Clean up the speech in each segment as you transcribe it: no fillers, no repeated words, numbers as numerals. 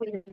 Eight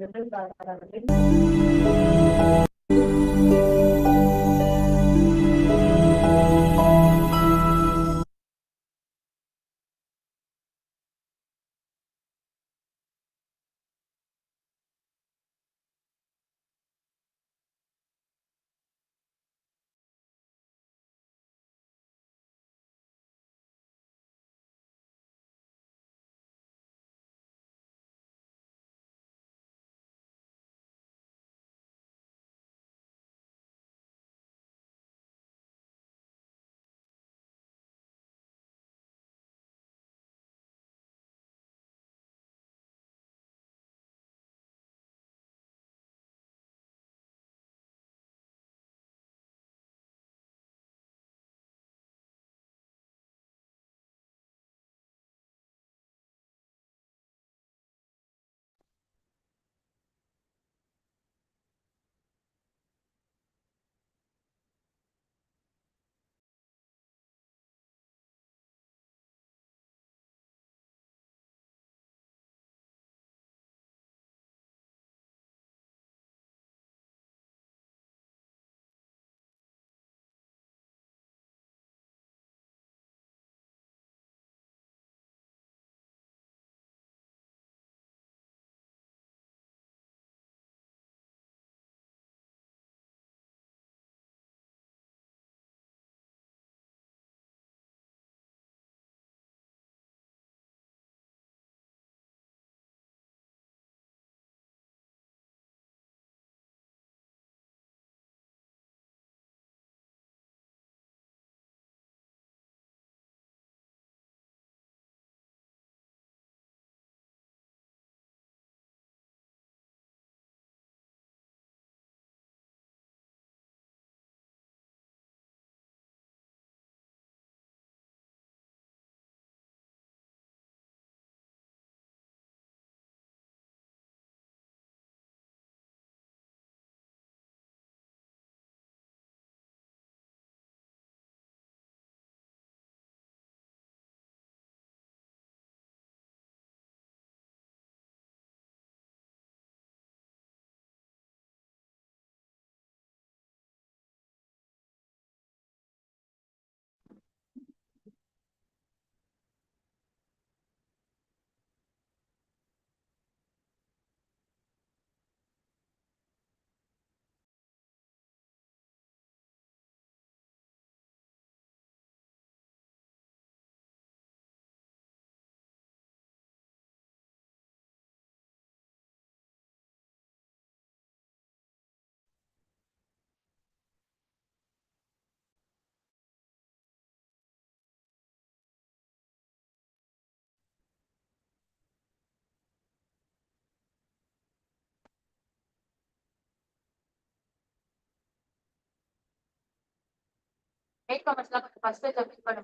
का मतलब first page अभी पर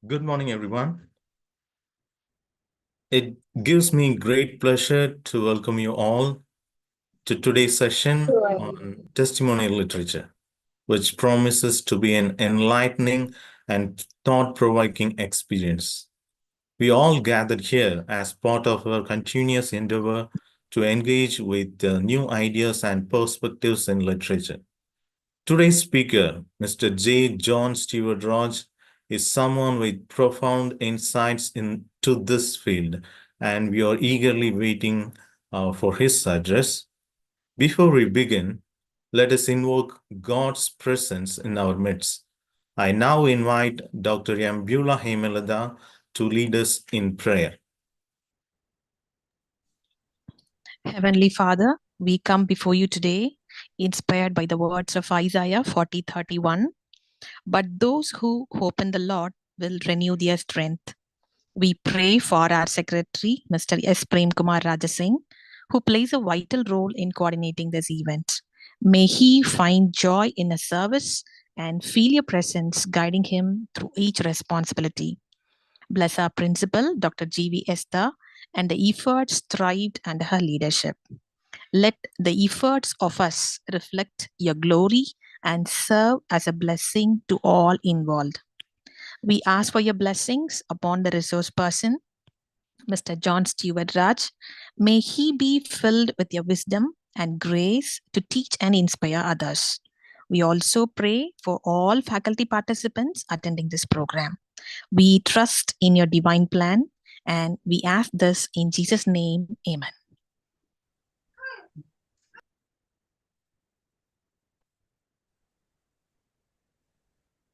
Good morning, everyone. It gives me great pleasure to welcome you all to today's session on testimonial literature, which promises to be an enlightening and thought-provoking experience. We all gathered here as part of our continuous endeavor to engage with new ideas and perspectives in literature. Today's speaker, Mr. JohnSteward Raj, is someone with profound insights into this field, and we are eagerly waiting for his address. Before we begin, let us invoke God's presence in our midst. I now invite Dr. Yambula Hemelada to lead us in prayer. Heavenly Father, we come before you today, inspired by the words of Isaiah 40:31. But those who hope in the Lord will renew their strength. We pray for our secretary, Mr. S. Prem Kumar Rajasingh, who plays a vital role in coordinating this event. May he find joy in his service and feel your presence guiding him through each responsibility. Bless our principal, Dr. G.V. Esther, and the efforts thrived under her leadership. Let the efforts of us reflect your glory and serve as a blessing to all involved. We ask for your blessings upon the resource person, Mr. JohnSteward Raj. May he be filled with your wisdom and grace to teach and inspire others. We also pray for all faculty participants attending this program. We trust in your divine plan, and we ask this in Jesus' name. Amen.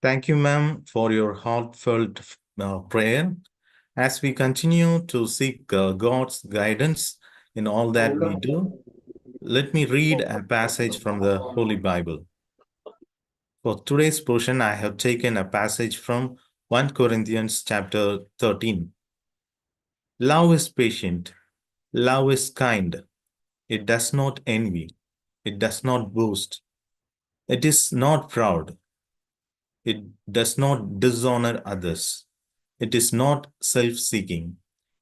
Thank you, ma'am, for your heartfelt prayer. As we continue to seek God's guidance in all that we do, let me read a passage from the Holy Bible. For today's portion, I have taken a passage from 1 Corinthians chapter 13. Love is patient. Love is kind. It does not envy. It does not boast. It is not proud. It does not dishonor others. It is not self-seeking.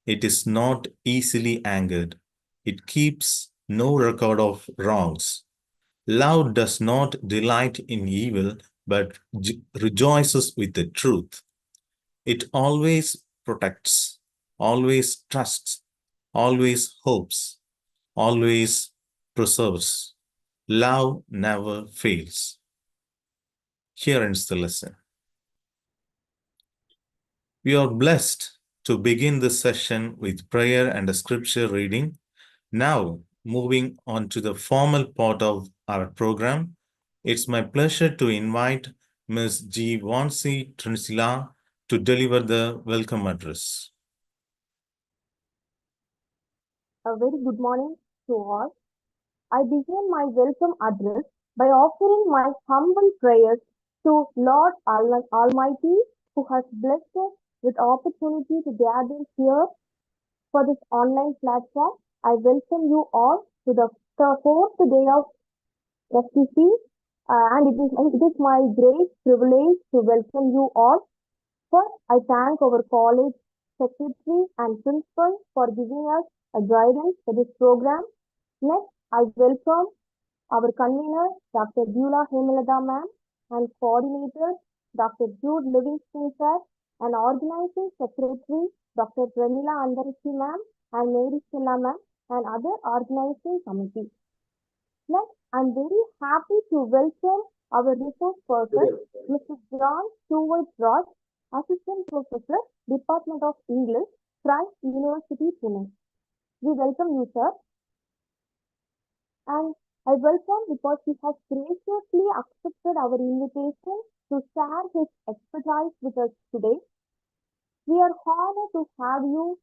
It is not easily angered. It keeps no record of wrongs. Love does not delight in evil, but rejoices with the truth. It always protects, always trusts, always hopes, always preserves. Love never fails. Here ends the lesson. We are blessed to begin this session with prayer and a scripture reading. Now, moving on to the formal part of our program, it's my pleasure to invite Ms. G. Vansi Trinsila to deliver the welcome address. A very good morning to all. I begin my welcome address by offering my humble prayers to Lord Almighty, who has blessed us with opportunity to gather here for this online platform. I welcome you all to the fourth day of FDP, and it is my great privilege to welcome you all. First, I thank our college secretary and principal for giving us a guidance for this program. Next, I welcome our convener, Dr. Beulah Hemelada ma'am, and coordinator, Dr. Jude Livingston sir, and organizing secretary, Dr. Pramila Andarishi ma'am, and Mary Stella ma'am, and other organizing committee. Next, I'm very happy to welcome our resource person, Mr. JohnSteward Raj, Assistant Professor, Department of English, Christ University, Pune. We welcome you, sir. And I welcome because he has graciously accepted our invitation to share his expertise with us today. We are honored to have you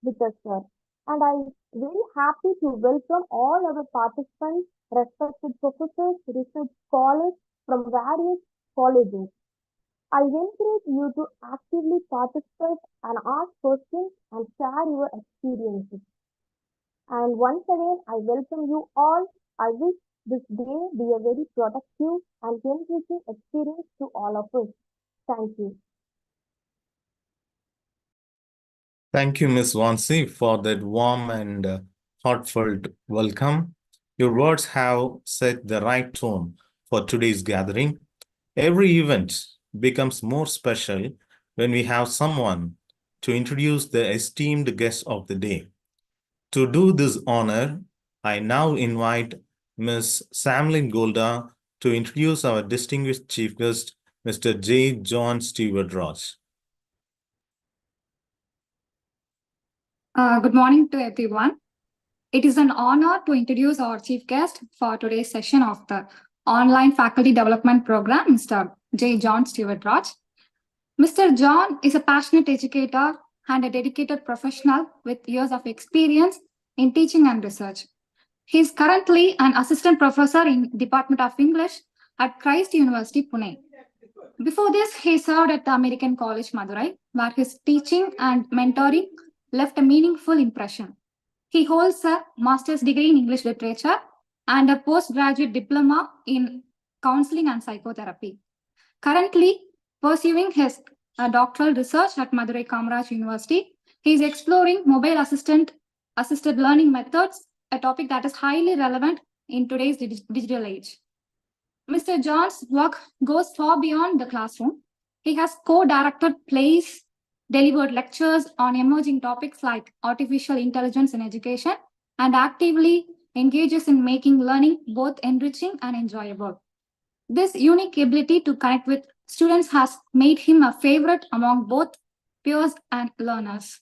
with us, sir. And I'm very happy to welcome all our participants, respected professors, research scholars from various colleges. I encourage you to actively participate and ask questions and share your experiences. And once again, I welcome you all. I wish this day be a very productive and enriching experience to all of us. Thank you. Thank you, Ms. Vansi, for that warm and heartfelt welcome. Your words have set the right tone for today's gathering. Every event becomes more special when we have someone to introduce the esteemed guest of the day. To do this honor, I now invite Ms. Samlin Golda to introduce our distinguished chief guest, Mr. JohnSteward Raj. Good morning to everyone. It is an honor to introduce our chief guest for today's session of the Online Faculty Development Program, Mr. JohnSteward Raj. Mr. John is a passionate educator and a dedicated professional with years of experience in teaching and research. He is currently an assistant professor in Department of English at Christ University, Pune. Before this, he served at the American College, Madurai, where his teaching and mentoring left a meaningful impression. He holds a master's degree in English literature and a postgraduate diploma in counseling and psychotherapy. Currently pursuing his doctoral research at Madurai Kamaraj University, he is exploring mobile assisted learning methods, a topic that is highly relevant in today's digital age. Mr. John's work goes far beyond the classroom. He has co-directed plays, delivered lectures on emerging topics like artificial intelligence in education, and actively engages in making learning both enriching and enjoyable. This unique ability to connect with students has made him a favorite among both peers and learners.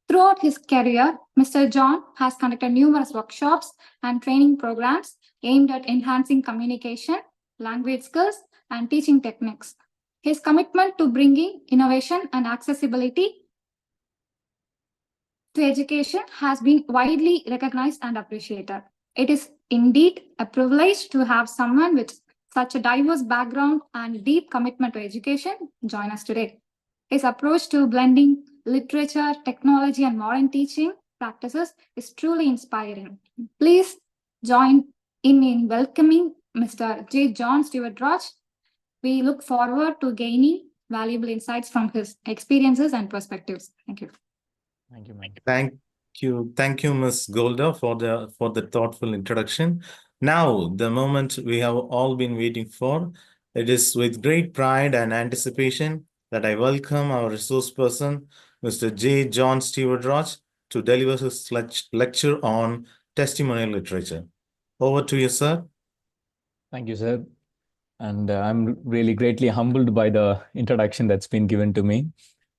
Throughout his career, Mr. John has conducted numerous workshops and training programs aimed at enhancing communication, language skills, and teaching techniques. His commitment to bringing innovation and accessibility to education has been widely recognized and appreciated. It is indeed a privilege to have someone with such a diverse background and deep commitment to education join us today. His approach to blending literature, technology, and modern teaching practices is truly inspiring. Please join in welcoming Mr. JohnSteward Raj. We look forward to gaining valuable insights from his experiences and perspectives. Thank you. Thank you, Mike. Thank you, Ms. Golda, for the thoughtful introduction. Now, the moment we have all been waiting for. It is with great pride and anticipation that I welcome our resource person, Mr. JohnSteward Raj, to deliver his lecture on testimonial literature. Over to you, sir. Thank you, sir. And I'm really greatly humbled by the introduction that's been given to me.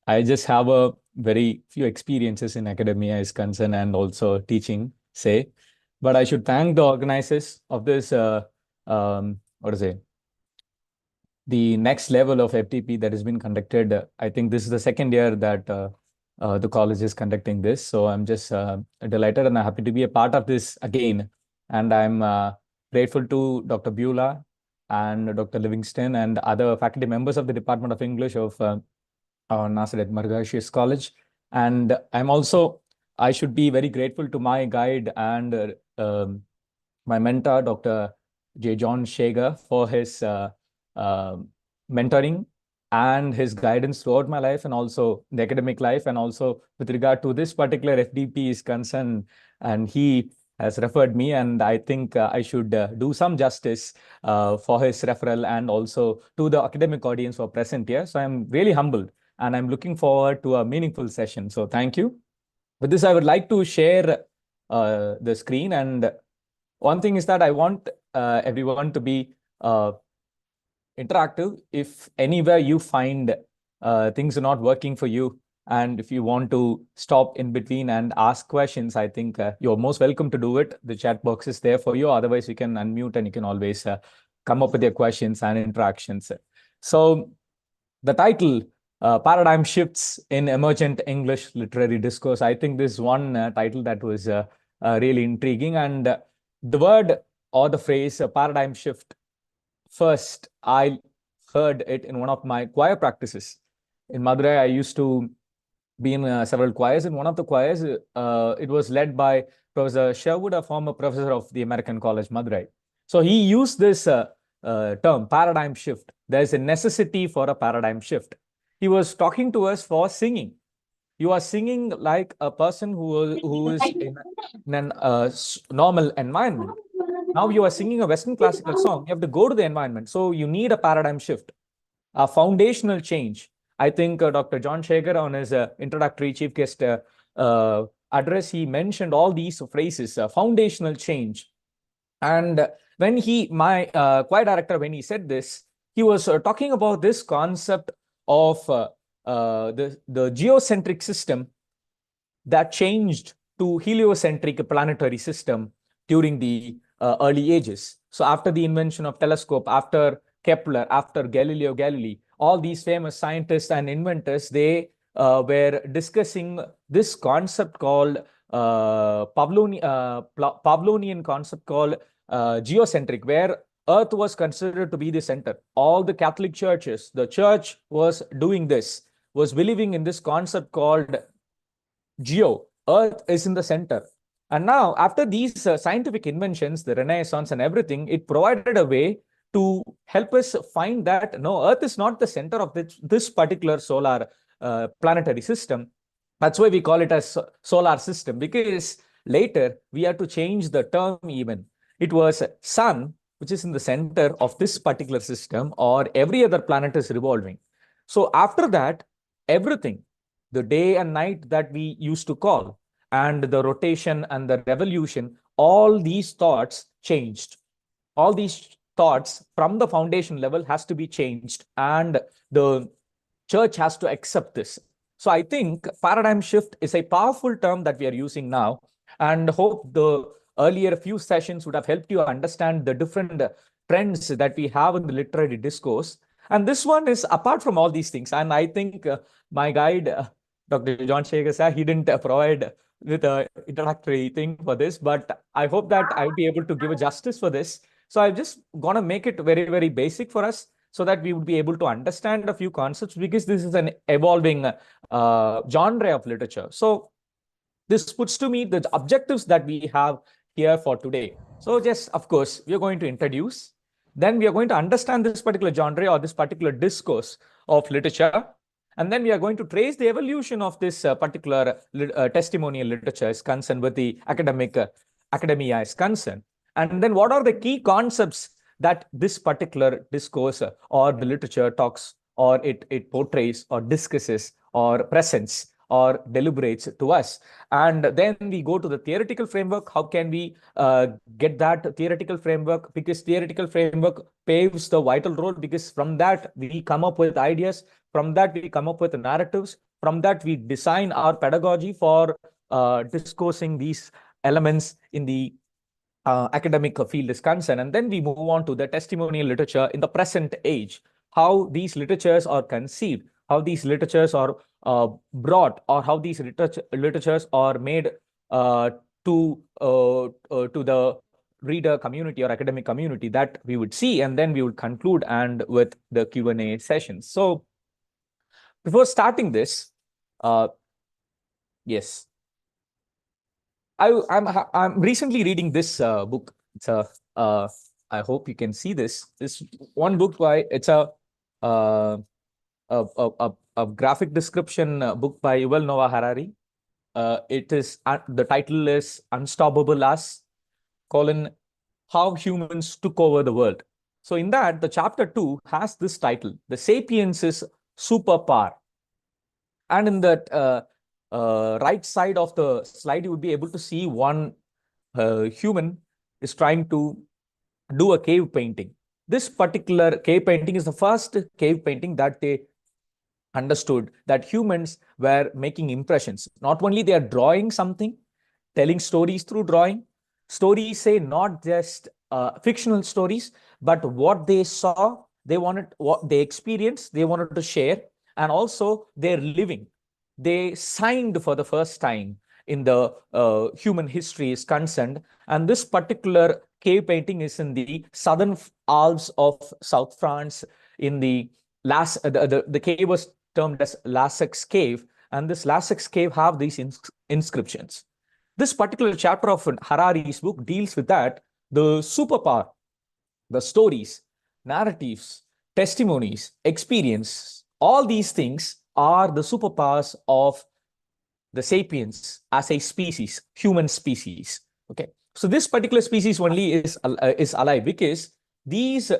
I just have a very few experiences in academia is concerned and also teaching, say. But I should thank the organizers of this, the next level of FDP that has been conducted. I think this is the second year that the college is conducting this. So I'm just delighted and happy to be a part of this again. And I'm grateful to Dr. Beulah and Dr. Livingston and other faculty members of the Department of English of Nasaret Margashis College. And I should be very grateful to my guide and my mentor, Dr. John Shager, for his mentoring and his guidance throughout my life and also the academic life, and also with regard to this particular FDP is concerned, and he has referred me, and I think I should do some justice for his referral and also to the academic audience who are present here. So I'm really humbled and I'm looking forward to a meaningful session. So thank you. With this, I would like to share the screen. And one thing is that I want everyone to be interactive. If anywhere you find things are not working for you, and if you want to stop in between and ask questions, I think you're most welcome to do it. The chat box is there for you. Otherwise, you can unmute and you can always come up with your questions and interactions. So the title, Paradigm Shifts in Emergent English Literary Discourse. I think this is one title that was really intriguing. And the word or the phrase paradigm shift, first, I heard it in one of my choir practices. In Madurai, I used to be in several choirs. In one of the choirs, it was led by Professor Sherwood, a former professor of the American College, Madurai. So he used this term, paradigm shift. There is a necessity for a paradigm shift. He was talking to us for singing. You are singing like a person who is in an normal environment. Now you are singing a Western classical song. You have to go to the environment. So you need a paradigm shift, a foundational change. I think Dr. John Shager, on his introductory chief guest address, he mentioned all these phrases, foundational change. And when my choir director, when he said this, he was talking about this concept of the geocentric system that changed to heliocentric planetary system during the early ages. So after the invention of telescope, after Kepler, after Galileo Galilei, all these famous scientists and inventors, they were discussing this concept called Pavlovian concept called geocentric, where Earth was considered to be the center. All the Catholic churches, the church was doing this, was believing in this concept called geo. Earth is in the center. And now, after these scientific inventions, the Renaissance and everything, it provided a way to help us find that no, Earth is not the center of this particular solar planetary system. That's why we call it a solar system, because later we had to change the term even. It was sun, which is in the center of this particular system, or every other planet is revolving. So after that, everything, the day and night that we used to call, and the rotation and the revolution, all these thoughts changed. All these thoughts from the foundation level has to be changed, and the church has to accept this. So I think paradigm shift is a powerful term that we are using now, and hope the earlier few sessions would have helped you understand the different trends that we have in the literary discourse. And this one is apart from all these things. And I think my guide, Dr. John Shager, sir, he didn't provide with an introductory thing for this, but I hope that I'll be able to give a justice for this. So I'm just gonna make it very, very basic for us, so that we would be able to understand a few concepts, because this is an evolving genre of literature. So this puts to me the objectives that we have here for today. So just, of course, we are going to introduce, then we are going to understand this particular genre or this particular discourse of literature. And then we are going to trace the evolution of this particular testimonial literature is concerned with the academia is concerned. And then what are the key concepts that this particular discourse or the literature talks, or it portrays or discusses or presents or deliberates to us. And then we go to the theoretical framework. How can we get that theoretical framework? Because theoretical framework paves the vital role, because from that we come up with ideas, from that we come up with narratives, from that we design our pedagogy for discussing these elements in the academic field is concerned. And then we move on to the testimonial literature in the present age, how these literatures are conceived, how these literatures are brought, or how these literatures are made to the reader community or academic community, that we would see. And then we would conclude and with the Q&A sessions. So before starting this, yes, I'm recently reading this book. It's I hope you can see this. This one book by, it's a graphic description book by Yuval Noah Harari. It is the title is Unstoppable Us: How Humans Took Over the World. So in that, the chapter 2 has this title, The Sapiens' Superpower. And in that right side of the slide, you would be able to see one human is trying to do a cave painting. This particular cave painting is the first cave painting that they understood that humans were making impressions. Not only they are drawing something, telling stories through drawing. Stories say not just fictional stories, but what they saw, they wanted, what they experienced, they wanted to share, and also their living. They signed for the first time in the human history is concerned. And this particular cave painting is in the southern Alps of South France. In the the cave was termed as Lascaux Cave, and this Lascaux Cave have these inscriptions. This particular chapter of Harari's book deals with that, the superpower, the stories, narratives, testimonies, experience, all these things are the superpowers of the sapiens as a species, human species. Okay, so this particular species only is alive because these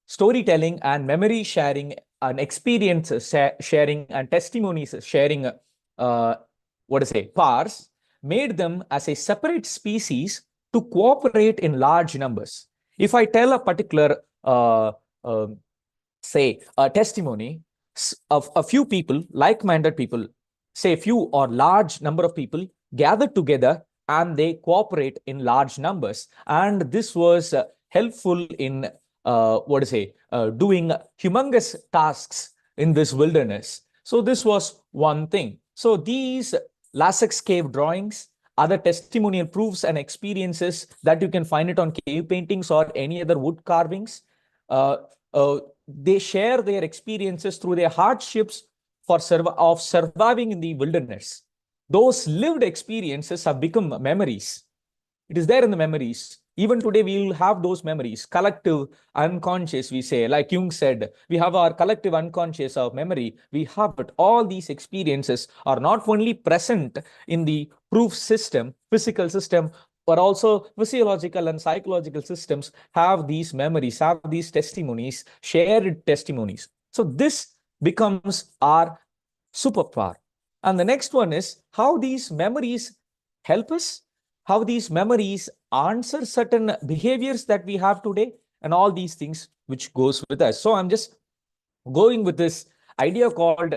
storytelling and memory sharing and experience sharing and testimonies sharing, powers made them as a separate species to cooperate in large numbers. If I tell a particular, say, a testimony of a few people, like-minded people, say a few or large number of people gathered together and they cooperate in large numbers. And this was helpful in doing humongous tasks in this wilderness. So this was one thing. So these Lassek's cave drawings, other testimonial proofs and experiences that you can find it on cave paintings or any other wood carvings, they share their experiences through their hardships of surviving in the wilderness. Those lived experiences have become memories. It is there in the memories. Even today, we will have those memories, collective unconscious, we say. Like Jung said, we have our collective unconscious of memory. We have it. All these experiences are not only present in the proof system, physical system, but also physiological and psychological systems have these memories, have these testimonies, shared testimonies. So this becomes our superpower. And the next one is how these memories help us, how these memories answer certain behaviors that we have today, and all these things which goes with us. So I'm just going with this idea called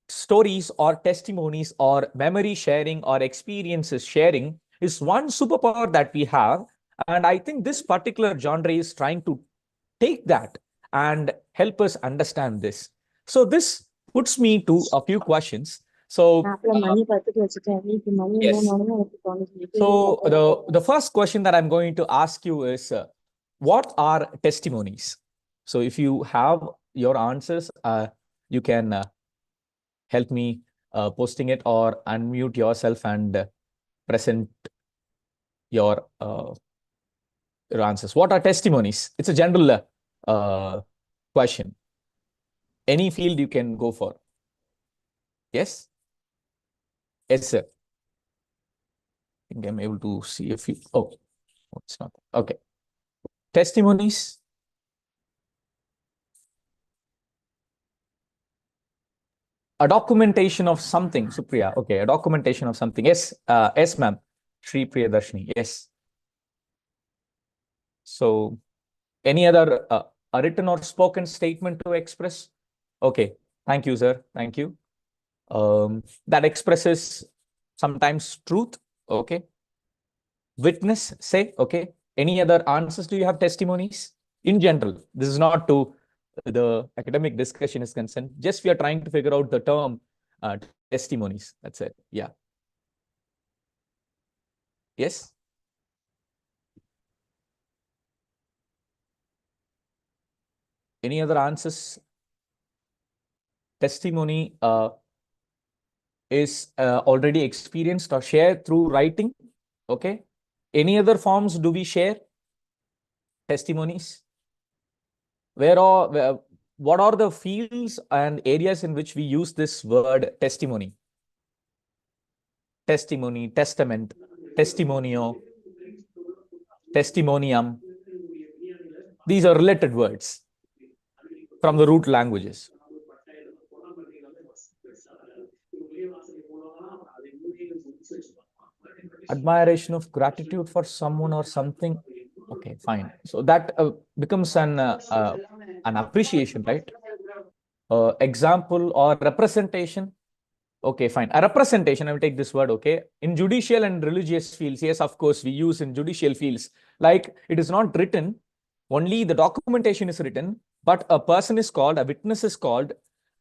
stories or testimonies or memory sharing or experiences sharing is one superpower that we have. And I think this particular genre is trying to take that and help us understand this. So this puts me to a few questions. So, yes. So the first question that I'm going to ask you is, what are testimonies? So if you have your answers, you can help me posting it or unmute yourself and present your answers. What are testimonies? It's a general question. Any field you can go for. Yes? Yes, sir. I think I'm able to see a few. Oh, it's not. Okay. Testimonies. A documentation of something, Supriya. Okay, a documentation of something. Yes, yes, ma'am. Shri Priyadarshini. Yes. So, any other a written or spoken statement to express? Okay. Thank you, sir. Thank you. That expresses sometimes truth. Okay. Witness, say. Okay. Any other answers? Do you have testimonies? In general, this is not to the academic discussion is concerned. Just we are trying to figure out the term testimonies. That's it. Yeah. Yes. Any other answers? Testimony is already experienced or shared through writing. Okay. Any other forms do we share? Testimonies. What are the fields and areas in which we use this word testimony? Testimony, testament, testimonio, testimonium. These are related words from the root languages. Admiration of gratitude for someone or something. Okay, fine. So that becomes an appreciation, right? Example or representation. Okay, fine. A representation, I will take this word, okay? In judicial and religious fields, yes, of course, we use in judicial fields. Like, it is not written, only the documentation is written, but a person is called, a witness is called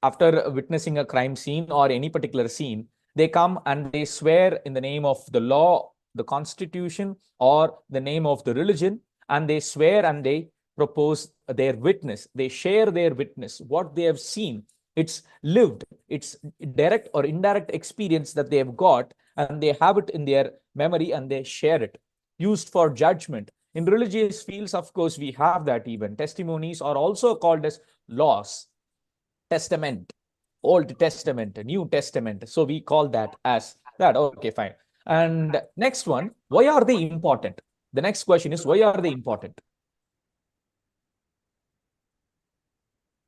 after witnessing a crime scene or any particular scene. They come and they swear in the name of the law, the constitution, or the name of the religion, and they swear and they propose their witness. They share their witness, what they have seen. It's lived, it's direct or indirect experience that they have got, and they have it in their memory and they share it. Used for judgment. In religious fields, of course, we have that even. Testimonies are also called as laws. Testament, Old Testament, New Testament. So we call that as That, okay, fine. And next one, why are they important? The next question is, why are they important?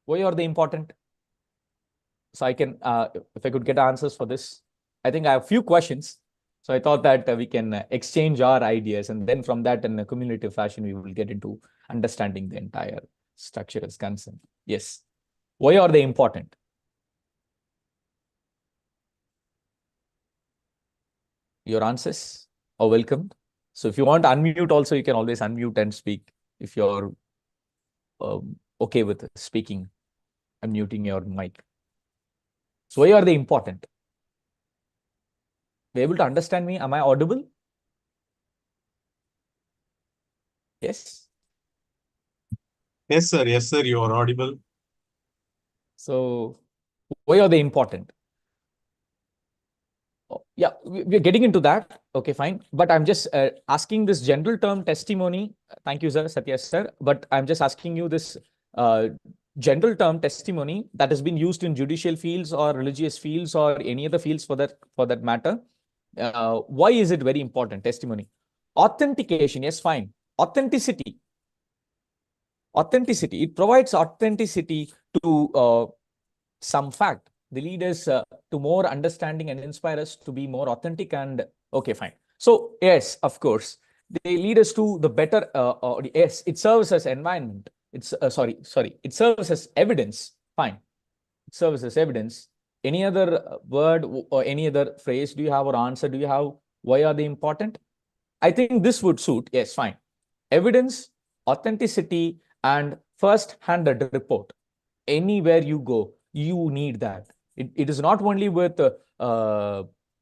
Why are they important? So I can, if I could get answers for this, I think I have a few questions. So I thought that we can exchange our ideas, and then from that, in a cumulative fashion, we will get into understanding the entire structure as concerned. Yes. Why are they important? Your answers are welcome. So if you want to unmute also, you can always unmute and speak if you're okay with speaking, unmuting your mic. So why are they important? Be able to understand me? Am I audible? Yes. Yes, sir. Yes, sir. You are audible. So why are they important? Oh, yeah, we're getting into that. Okay, fine. But I'm just asking this general term testimony. Thank you, sir, Satya, sir. But I'm just asking you this general term testimony that has been used in judicial fields or religious fields or any other fields for that matter. Why is it very important? Testimony. Authentication, yes, fine. Authenticity. Authenticity. It provides authenticity to some fact. They lead us to more understanding and inspire us to be more authentic and okay, fine. So yes, of course, they lead us to the better. Yes, it serves as environment. It's sorry. It serves as evidence. Fine. It serves as evidence. Any other word or any other phrase do you have or answer do you have? Why are they important? I think this would suit. Yes, fine. Evidence, authenticity, and first-handed report. Anywhere you go, you need that. It is not only with,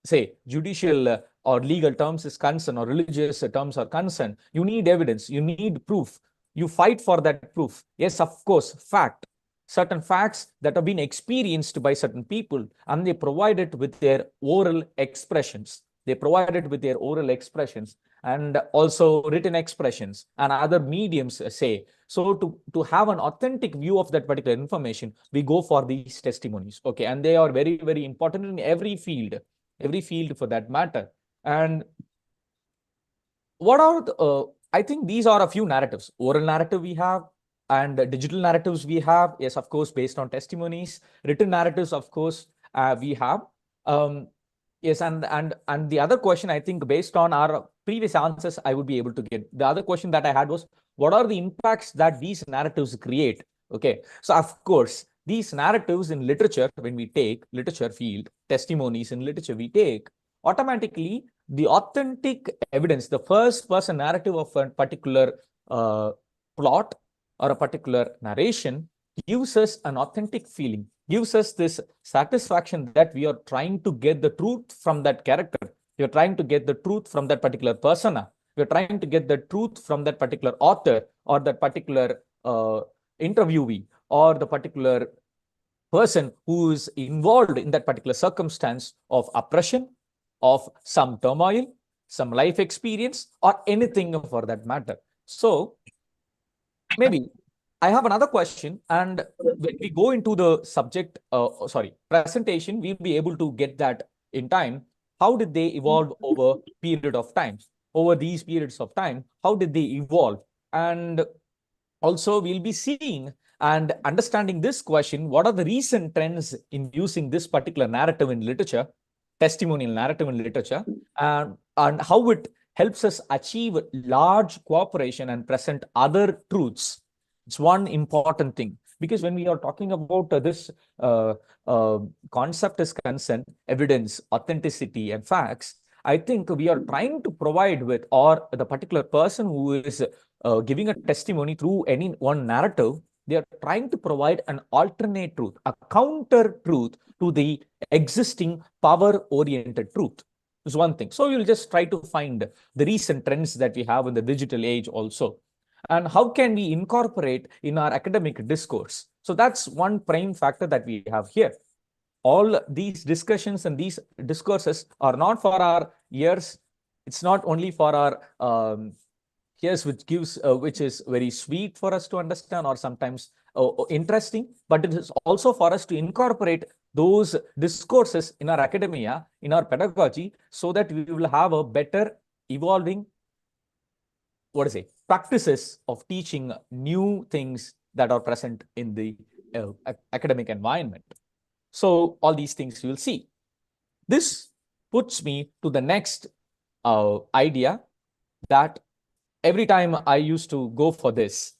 say, judicial or legal terms is concerned or religious terms are concerned. You need evidence. You need proof. You fight for that proof. Yes, of course, fact. Certain facts that have been experienced by certain people, and they provide it with their oral expressions. They provide it with their oral expressions and also written expressions and other mediums, say. So to have an authentic view of that particular information, we go for these testimonies. Okay, and they are very, very important in every field for that matter. And what are the, I think these are a few narratives. Oral narrative we have, and digital narratives we have. Yes, of course, based on testimonies. Written narratives, of course, we have. Yes, and the other question, I think, based on our previous answers, I would be able to get. The other question that I had was, what are the impacts that these narratives create? Okay, so of course, these narratives in literature, when we take literature field, testimonies in literature, we take automatically the authentic evidence, the first person narrative of a particular plot or a particular narration gives us an authentic feeling, gives us this satisfaction that we are trying to get the truth from that character. We are trying to get the truth from that particular persona. We are trying to get the truth from that particular author or that particular interviewee or the particular person who is involved in that particular circumstance of oppression, of some turmoil, some life experience, or anything for that matter. So maybe I have another question, and when we go into the subject, presentation, we'll be able to get that in time. How did they evolve over period of time? Over these periods of time, how did they evolve? And also, we'll be seeing and understanding this question, what are the recent trends in using this particular narrative in literature, testimonial narrative in literature, and how it helps us achieve large cooperation and present other truths. It's one important thing, because when we are talking about this concept is concerned, evidence, authenticity, and facts, I think we are trying to provide with, or the particular person who is giving a testimony through any one narrative, they are trying to provide an alternate truth, a counter truth to the existing power-oriented truth. Is one thing. So we'll just try to find the recent trends that we have in the digital age also. And how can we incorporate in our academic discourse? So that's one prime factor that we have here. All these discussions and these discourses are not for our ears. It's not only for our ears, which is very sweet for us to understand or sometimes interesting, but it is also for us to incorporate those discourses in our academia, in our pedagogy, so that we will have a better evolving, practices of teaching new things that are present in the academic environment. So all these things you will see. This puts me to the next idea, that every time I used to go for this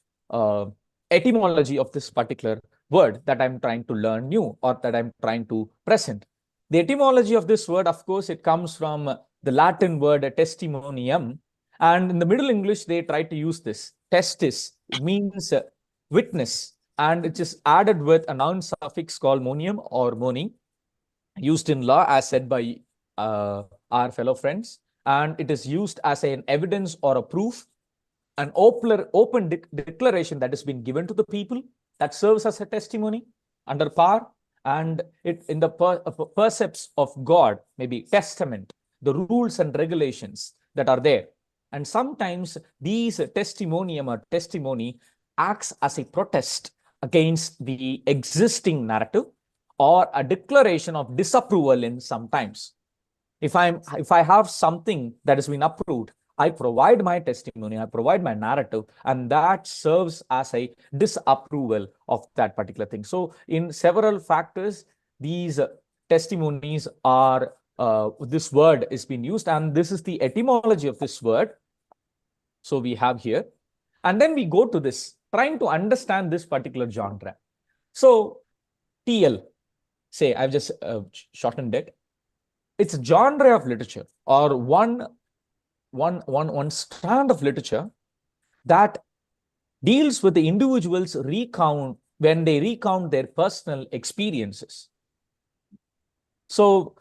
etymology of this particular word that I'm trying to learn new, or that I'm trying to present. The etymology of this word, of course, it comes from the Latin word testimonium. And in the Middle English, they try to use this. Testis means witness, and it is added with a noun suffix called monium or moni, used in law, as said by our fellow friends. And it is used as an evidence or a proof, an open declaration that has been given to the people, that serves as a testimony under par, and it in the precepts of God, maybe testament, the rules and regulations that are there. And sometimes these testimonium or testimony acts as a protest against the existing narrative, or a declaration of disapproval in sometimes. If I have something that has been approved, I provide my testimony, I provide my narrative, and that serves as a disapproval of that particular thing. So in several factors, these testimonies are, this word is being used, and this is the etymology of this word. So we have here, and then we go to this, trying to understand this particular genre. So TL, say, I've just shortened it. It's a genre of literature, or one strand of literature that deals with the individuals when they recount their personal experiences. So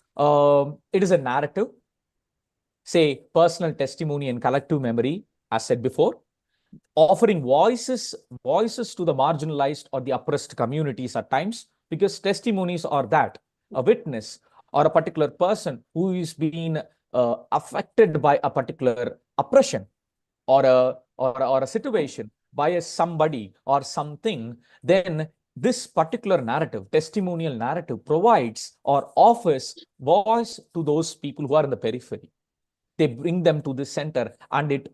it is a narrative, say personal testimony and collective memory, as said before, offering voices to the marginalized or the oppressed communities at times, because testimonies are that, a witness or a particular person who is being affected by a particular oppression or a situation by somebody or something. Then this particular narrative, testimonial narrative, provides or offers voice to those people who are in the periphery. They bring them to the center, and it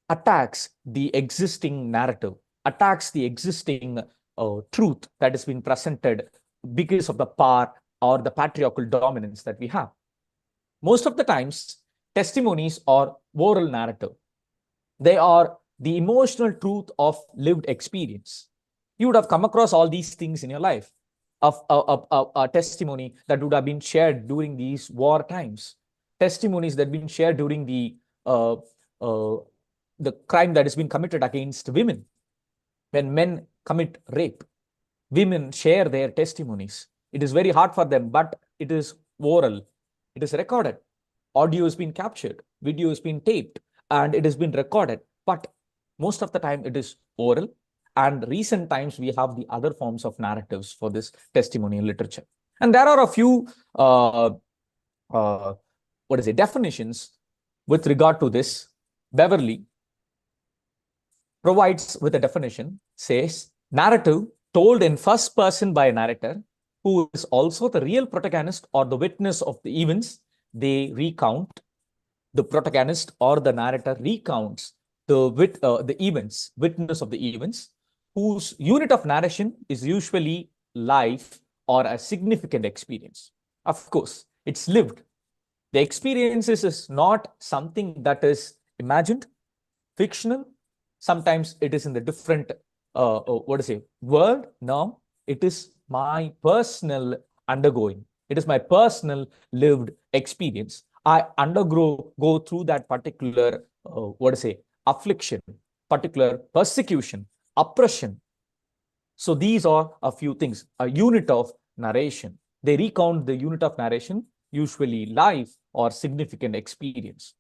attacks the existing narrative, attacks the existing truth that has been presented because of the power or the patriarchal dominance that we have. Most of the times, testimonies are oral narrative. They are the emotional truth of lived experience. You would have come across all these things in your life, of a testimony that would have been shared during these war times, testimonies that have been shared during the crime that has been committed against women. When men commit rape, women share their testimonies. It is very hard for them, but it is oral. It is recorded. Audio has been captured. Video has been taped, and it has been recorded. But most of the time, it is oral. And recent times, we have the other forms of narratives for this testimonial literature. And there are a few definitions with regard to this. Beverly provides with a definition, says, narrative told in first person by a narrator who is also the real protagonist or the witness of the events they recount. The protagonist or the narrator recounts the events, witness of the events, whose unit of narration is usually life or a significant experience. Of course, it's lived. The experiences is not something that is imagined, fictional. Sometimes it is in the different, world. No, it is my personal undergoing. It is my personal lived experience. I go through that particular, affliction, particular persecution, oppression. So these are a few things, a unit of narration. They recount the unit of narration, usually life or significant experience.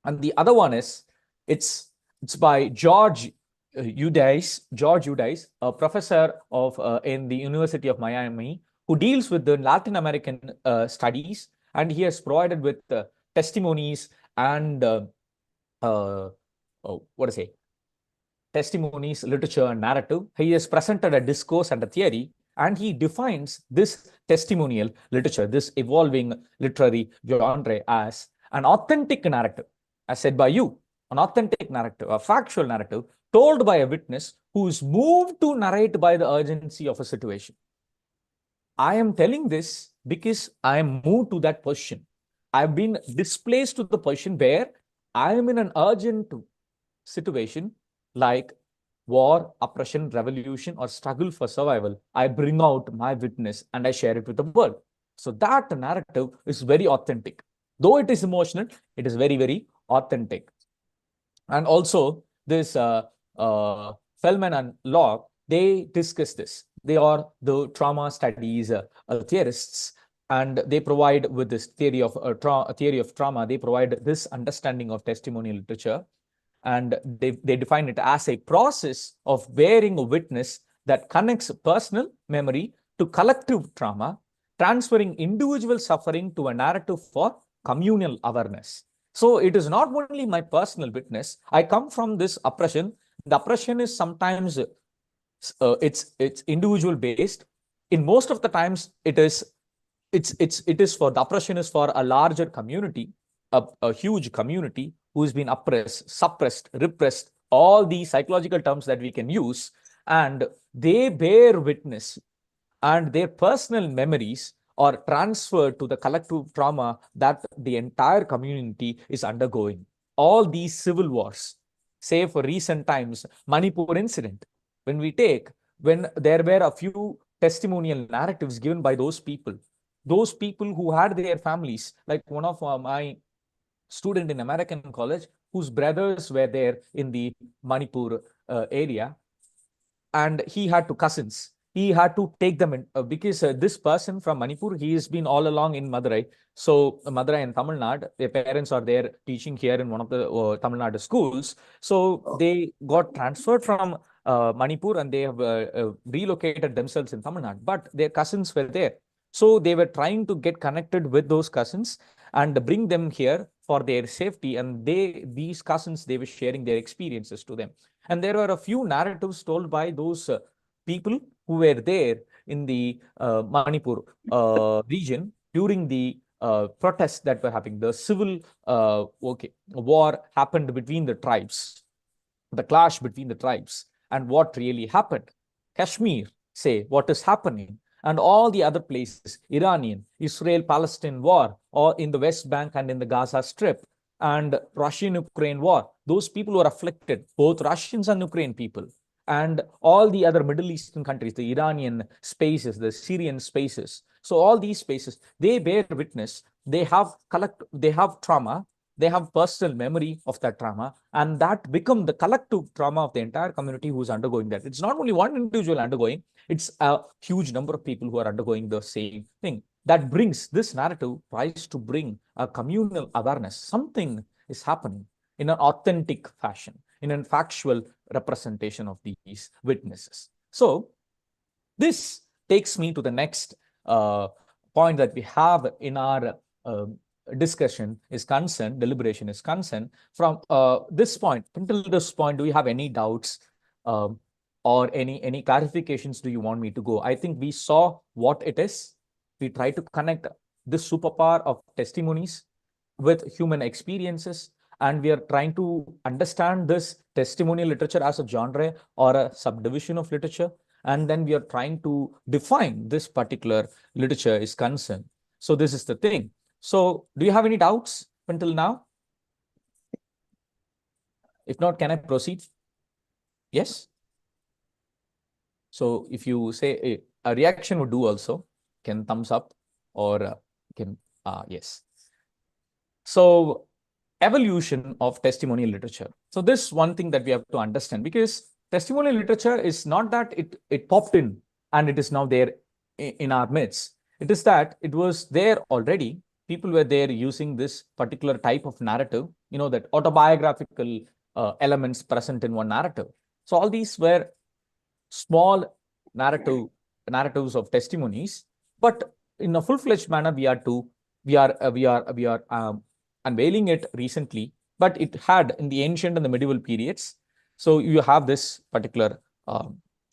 And the other one is, it's by George Udice, a professor in the University of Miami, who deals with the Latin American studies, and he has provided with testimonies and testimonies, literature, and narrative. He has presented a discourse and a theory, And he defines this testimonial literature, this evolving literary genre, as an authentic narrative, as said by you, an authentic narrative, a factual narrative told by a witness who is moved to narrate by the urgency of a situation. I am telling this because I am moved to that position. I've been displaced to the position where I am in an urgent situation like war, oppression, revolution, or struggle for survival. I bring out my witness and I share it with the world. So that narrative is very authentic. Though it is emotional, it is very, very authentic. And also this Feldman and Locke, they discuss this. They are the trauma studies theorists, and they provide with this theory of trauma, they provide this understanding of testimonial literature. And they define it as a process of bearing a witness that connects personal memory to collective trauma, transferring individual suffering to a narrative for communal awareness. So it is not only my personal witness. I come from this oppression. The oppression is sometimes it's individual based. In most of the times, it is for the oppression is for a larger community, a huge community who's been oppressed, suppressed, repressed, all these psychological terms that we can use, and they bear witness, and their personal memories are transferred to the collective trauma that the entire community is undergoing. All these civil wars, say for recent times, Manipur incident, when there were a few testimonial narratives given by those people who had their families, like one of my student in American college whose brothers were there in the Manipur area, and he had two cousins. He had to take them in because this person from Manipur, he has been all along in Madurai. So Madurai and Tamil Nadu, their parents are there teaching here in one of the Tamil Nadu schools. So they got transferred from Manipur and they have relocated themselves in Tamil Nadu, but their cousins were there. So they were trying to get connected with those cousins and bring them here for their safety. And these cousins, they were sharing their experiences to them. And there were a few narratives told by those people who were there in the Manipur region during the protests that were happening. The civil war happened between the tribes, the clash between the tribes, and what really happened. Kashmir, say, what is happening, and all the other places, Iranian, Israel-Palestine war, or in the West Bank and in the Gaza Strip, and Russian-Ukraine war. Those people were afflicted, both Russians and Ukraine people, and all the other Middle Eastern countries, the Iranian spaces, the Syrian spaces. So all these spaces, they bear witness, they have trauma, they have personal memory of that trauma, and that become the collective trauma of the entire community who's undergoing that. It's not only one individual undergoing, it's a huge number of people who are undergoing the same thing. That brings, this narrative tries to bring a communal awareness. Something is happening in an authentic fashion, in a factual representation of these witnesses. So this takes me to the next point that we have in our discussion is concerned, deliberation is concerned. From this point, until this point, do you have any doubts or any clarifications do you want me to go? I think we saw what it is. We try to connect this superpower of testimonies with human experiences, and we are trying to understand this testimonial literature as a genre or a subdivision of literature, and then we are trying to define this particular literature is concerned. So this is the thing. So do you have any doubts until now? If not, can I proceed? Yes? So if you say a reaction would do also, can thumbs up or can, yes. So evolution of testimonial literature. So this one thing that we have to understand, because testimonial literature is not that it popped in and it is now there in our midst. It is that it was there already. People were there using this particular type of narrative, that autobiographical elements present in one narrative. So all these were small narratives of testimonies, but in a full-fledged manner, we are unveiling it recently, but it had in the ancient and the medieval periods. So you have this particular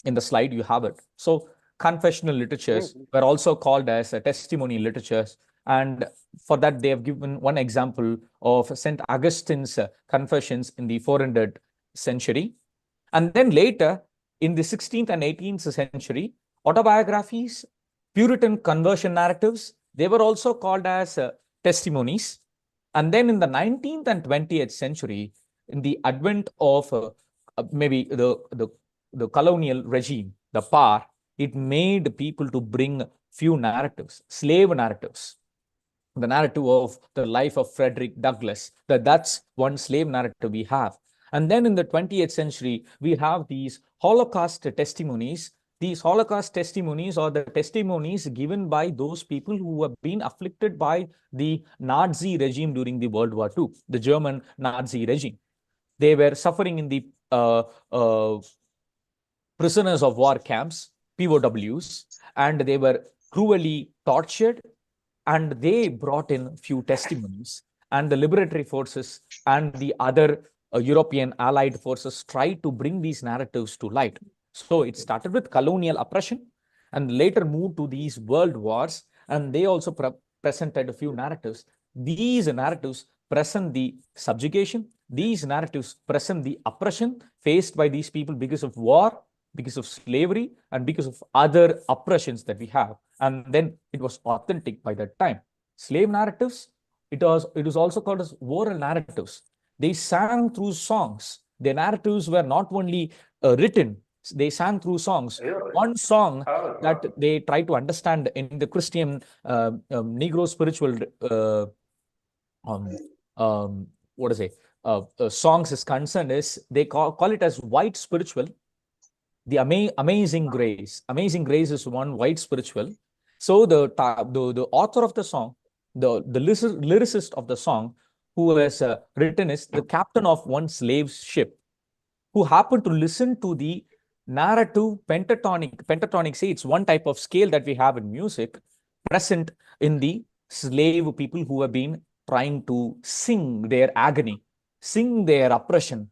in the slide, you have it. So confessional literatures were also called as testimonial literatures. And for that, they have given one example of St. Augustine's confessions in the 400th century. And then later, in the 16th and 18th century, autobiographies, Puritan conversion narratives, they were also called as testimonies. And then in the 19th and 20th century, in the advent of maybe the colonial regime, the power, it made people to bring few narratives, slave narratives. The narrative of the life of Frederick Douglass, that's one slave narrative we have. And then in the 20th century, we have these Holocaust testimonies. These Holocaust testimonies are the testimonies given by those people who have been afflicted by the Nazi regime during the World War II, the German Nazi regime. They were suffering in the prisoners of war camps, POWs, and they were cruelly tortured. And they brought in few testimonies, and the liberatory forces and the other European allied forces tried to bring these narratives to light. So it started with colonial oppression and later moved to these world wars, and they also presented a few narratives. These narratives present the subjugation. These narratives present the oppression faced by these people because of war, because of slavery, and because of other oppressions that we have. And then it was authentic by that time. Slave narratives, it was also called as oral narratives. They sang through songs. Their narratives were not only written, they sang through songs. One song that they tried to understand in the Christian Negro spiritual songs is concerned is they call it as white spiritual. The Amazing Grace. Amazing Grace is one white spiritual. So the author of the song, the lyricist of the song, who has written is the captain of one slave ship, who happened to listen to the narrative pentatonic. Pentatonic, say it's one type of scale that we have in music, present in the slave people who have been trying to sing their agony, sing their oppression,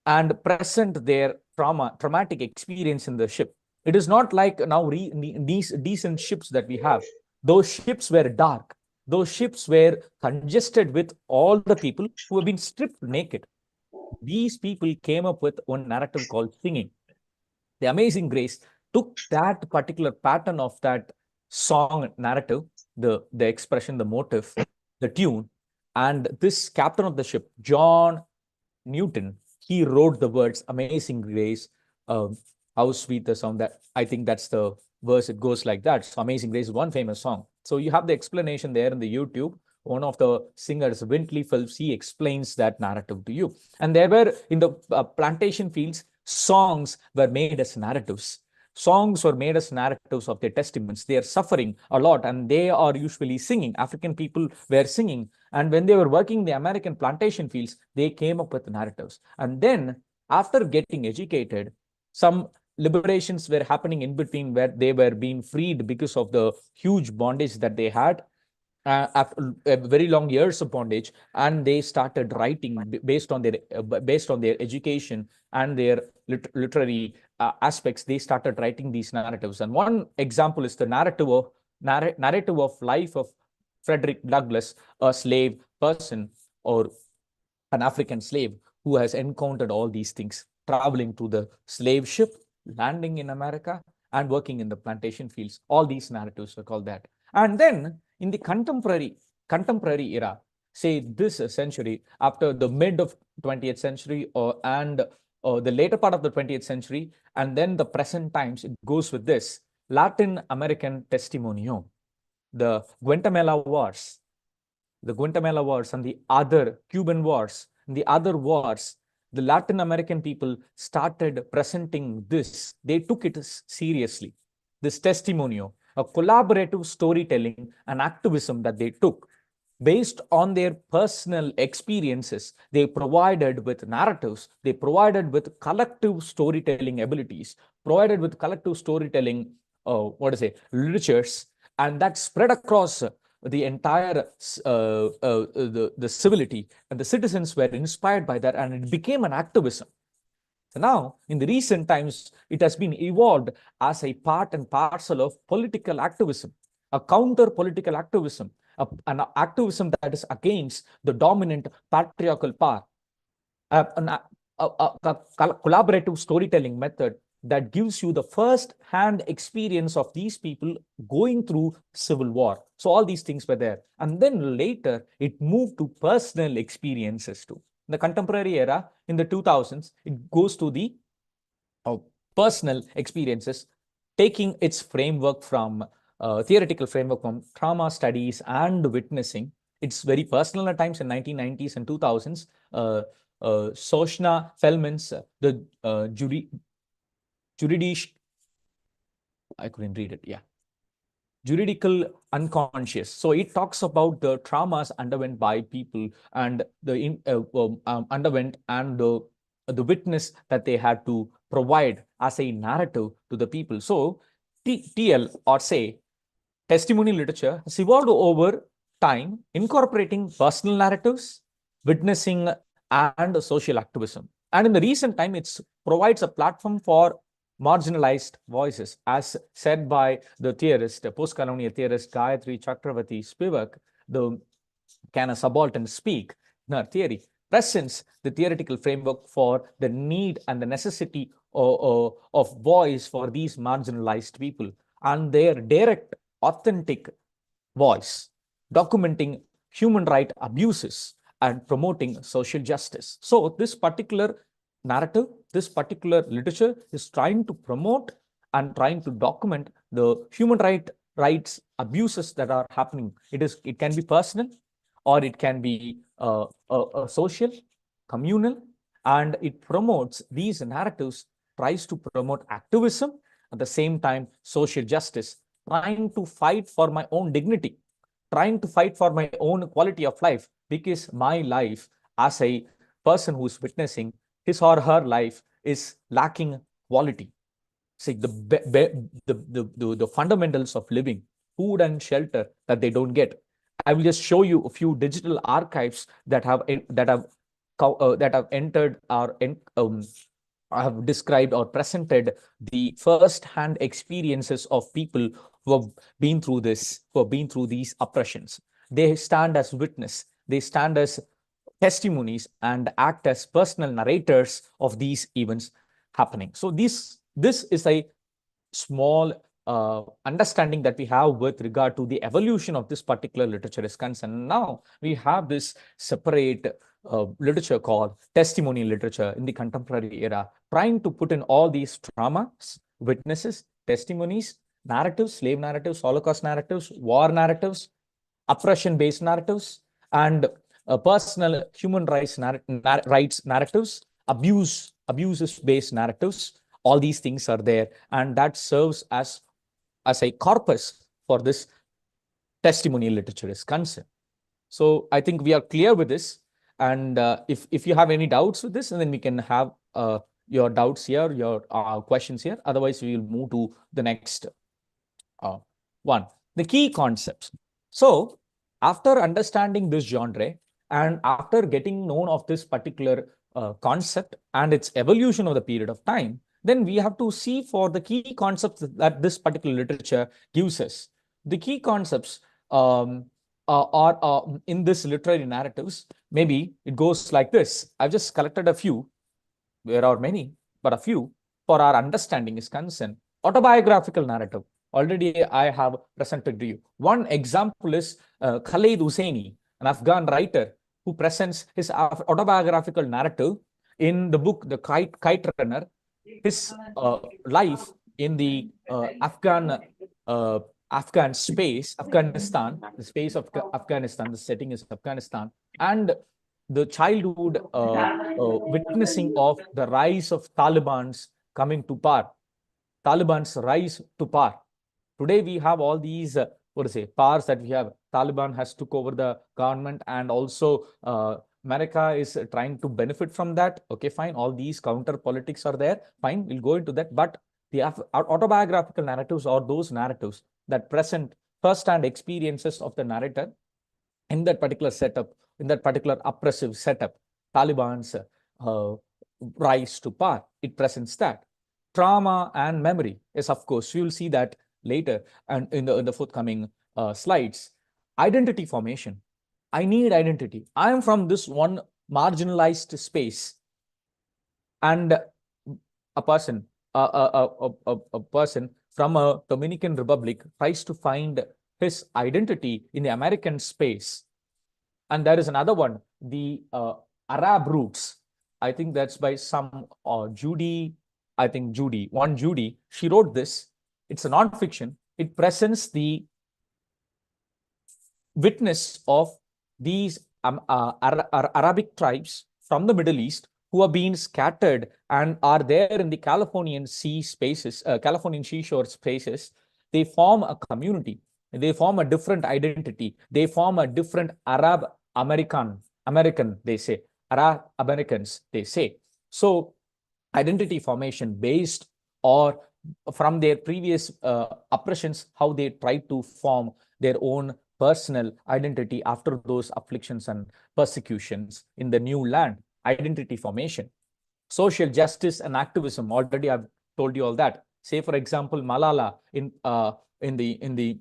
and present their traumatic experience in the ship. It is not like now these decent ships that we have. Those ships were dark. Those ships were congested with all the people who have been stripped naked. These people came up with one narrative called singing. The Amazing Grace took that particular pattern of that song narrative, the expression, the motive, the tune, and this captain of the ship, John Newton, he wrote the words Amazing Grace. How sweet the sound. That I think that's the verse. It goes like that. So Amazing Grace is one famous song. So you have the explanation there in the YouTube. One of the singers, Wintley Phelps, he explains that narrative to you. And there were in the plantation fields, songs were made as narratives. Songs were made as narratives of their testaments. They are suffering a lot and they are usually singing. African people were singing. And when they were working in the American plantation fields, they came up with narratives. And then after getting educated, some liberations were happening in between where they were being freed because of the huge bondage that they had. After very long years of bondage, and they started writing based on their education and their literary aspects. They started writing these narratives, and one example is the narrative of life of Frederick Douglass, a slave person or an African slave who has encountered all these things, traveling to the slave ship, landing in America, and working in the plantation fields. All these narratives are called that. And then in the contemporary era, say this century, after the mid of 20th century and the later part of the 20th century, and then the present times, it goes with this Latin American Testimonio, the Guatemala Wars, and the other Cuban Wars, and the other wars. The Latin American people started presenting this. They took it seriously, this testimonio, a collaborative storytelling and activism that they took based on their personal experiences. They provided with narratives, they provided with collective storytelling abilities, provided with collective storytelling, literatures, and that spread across the entire the civility, and the citizens were inspired by that, and it became an activism. Now, in the recent times, it has been evolved as a part and parcel of political activism, a counter political activism, an activism that is against the dominant patriarchal power, a collaborative storytelling method that gives you the first-hand experience of these people going through civil war. So all these things were there. And then later, it moved to personal experiences too. In the contemporary era, in the 2000s, it goes to the personal experiences, taking its framework from theoretical framework from trauma studies and witnessing. It's very personal at times in 1990s and 2000s. Soshna Feldman's I couldn't read it. Yeah. Juridical unconscious. So it talks about the traumas underwent by people and the underwent and the witness that they had to provide as a narrative to the people. So TL, or say testimonial literature, has evolved over time, incorporating personal narratives, witnessing, and social activism. And in the recent time, it provides a platform for marginalized voices, as said by the theorist, the post-colonial theorist Gayatri Chakravarti Spivak. Can a subaltern speak? In her theory presents the theoretical framework for the need and the necessity of voice for these marginalized people and their direct, authentic voice, documenting human right abuses and promoting social justice. So this particular narrative, this particular literature is trying to promote and trying to document the human rights abuses that are happening. It can be personal, or it can be social, communal, and it promotes these narratives, tries to promote activism, at the same time social justice, trying to fight for my own dignity, trying to fight for my own quality of life, because my life as a person who's witnessing, his or her life is lacking quality. See, the fundamentals of living, food and shelter that they don't get. I will just show you a few digital archives that have entered or have described or presented the first-hand experiences of people who have been through this, who have been through these oppressions. They stand as witness. They stand as testimonies and act as personal narrators of these events happening. So this is a small understanding that we have with regard to the evolution of this particular literature is concerned. Now we have this separate literature called testimonial literature in the contemporary era, trying to put in all these traumas, witnesses, testimonies, narratives, slave narratives, Holocaust narratives, war narratives, oppression-based narratives, and personal human rights narratives, abuses-based narratives. All these things are there, and that serves as a corpus for this testimonial literature is concerned. So I think we are clear with this. And if you have any doubts with this, and then we can have your doubts here, your questions here. Otherwise, we will move to the next one. The key concepts. So after understanding this genre and after getting known of this particular concept and its evolution over the period of time, then we have to see for the key concepts that this particular literature gives us. The key concepts are in this literary narratives. Maybe it goes like this. I've just collected a few. There are many, but a few for our understanding is concerned. Autobiographical narrative. Already I have presented to you. One example is Khaled Hosseini, an Afghan writer who presents his autobiographical narrative in the book The Kite Runner. His life in the Afghan space, Afghanistan, the space of Afghanistan, the setting is Afghanistan, and the childhood witnessing of the rise of Taliban's coming to power, Taliban's rise to power. Today we have all these powers that we have. Taliban has took over the government, and also America is trying to benefit from that. Okay, fine. All these counter politics are there. Fine, we'll go into that. But the autobiographical narratives are those narratives that present first-hand experiences of the narrator in that particular setup, in that particular oppressive setup. Taliban's rise to power. It presents that. Trauma and memory is, of course, you will see that later and in the forthcoming slides. Identity formation. I need identity. I am from this one marginalized space, and a person from a Dominican Republic tries to find his identity in the American space. And there is another one, the Arab roots. I think that's by some Judy. She wrote this. It's a non-fiction. It presents the witness of these Arabic tribes from the Middle East who are being scattered and are there in the Californian sea spaces, Californian seashore spaces. They form a community. They form a different identity. They form a different Arab American, they say. Arab Americans, they say. So identity formation based or from their previous oppressions, how they try to form their own personal identity after those afflictions and persecutions in the new land. Identity formation. Social justice and activism. Already I've told you all that. Say, for example, Malala in the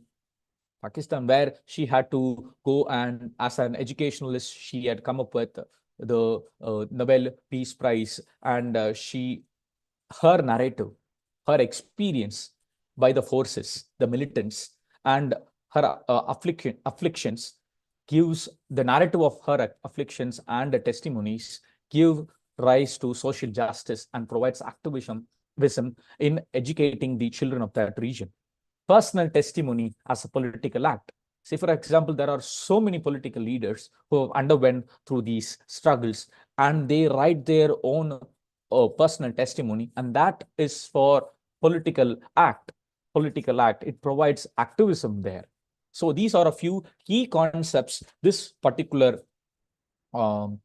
Pakistan, where she had to go and as an educationalist, she had come up with the Nobel Peace Prize, and her narrative, her experience by the forces, the militants, and her afflictions gives the narrative of her afflictions and the testimonies give rise to social justice and provides activism in educating the children of that region. Personal testimony as a political act. Say, for example, there are so many political leaders who have underwent through these struggles, and they write their own personal testimony, and that is for political act. It provides activism there. So these are a few key concepts this particular TL,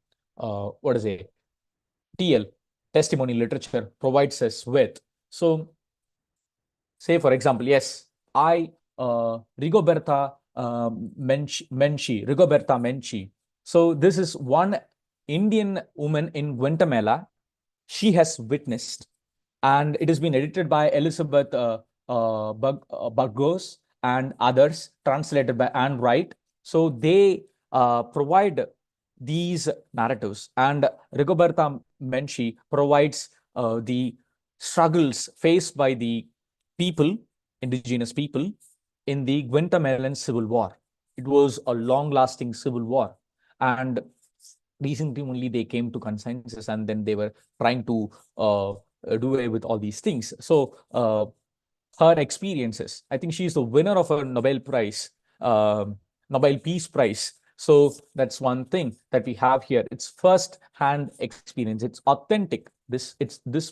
testimony literature, provides us with. So say, for example, yes, Rigoberta Menchie. So this is one Indian woman in Guatemala. She has witnessed, and it has been edited by Elizabeth Burgos and others, translated by Anne Wright. So they provide these narratives, and Rigoberta Menchie provides the struggles faced by the people, indigenous people, in the Guatemalan Civil War. It was a long-lasting civil war, and recently only they came to consensus, and then they were trying to do away with all these things. So her experiences, I think she is the winner of a Nobel Prize, Nobel Peace Prize. So that's one thing that we have here. It's first-hand experience. It's authentic. This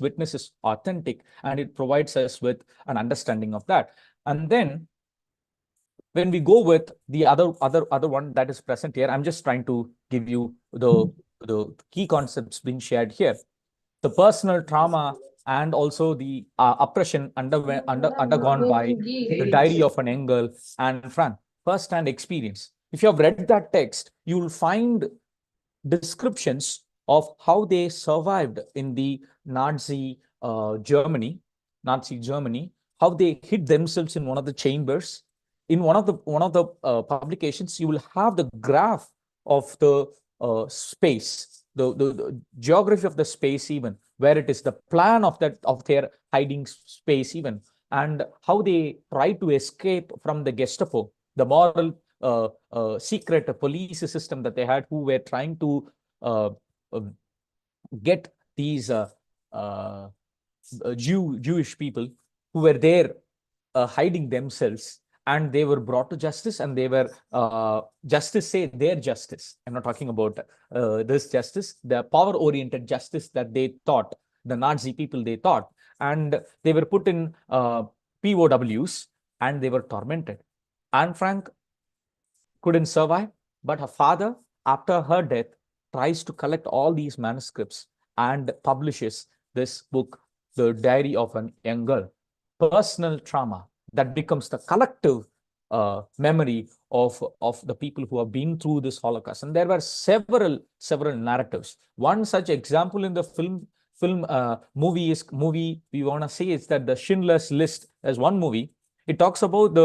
witness is authentic, and it provides us with an understanding of that. And then when we go with the other one that is present here, I'm just trying to give you the key concepts being shared here. The personal trauma and also the oppression undergone by the diary of an young girl, Anne Frank. First-hand experience. If you have read that text, you will find descriptions of how they survived in the Nazi Germany, how they hid themselves in one of the chambers. In one of the publications, you will have the graph of the space, the geography of the space, even where it is the plan of their hiding space, even, and how they try to escape from the Gestapo, the moral secret police system that they had, who were trying to get these Jewish people who were there hiding themselves, and they were brought to justice, and they were their justice. I'm not talking about this justice, the power-oriented justice that they thought, the Nazi people they thought, and they were put in POWs, and they were tormented. Anne Frank couldn't survive, but her father, after her death, tries to collect all these manuscripts and publishes this book, The Diary of a Young Girl. Personal trauma that becomes the collective memory of the people who have been through this Holocaust. And there were several narratives. One such example in the film movie we want to say is that the Schindler's List as one movie. It talks about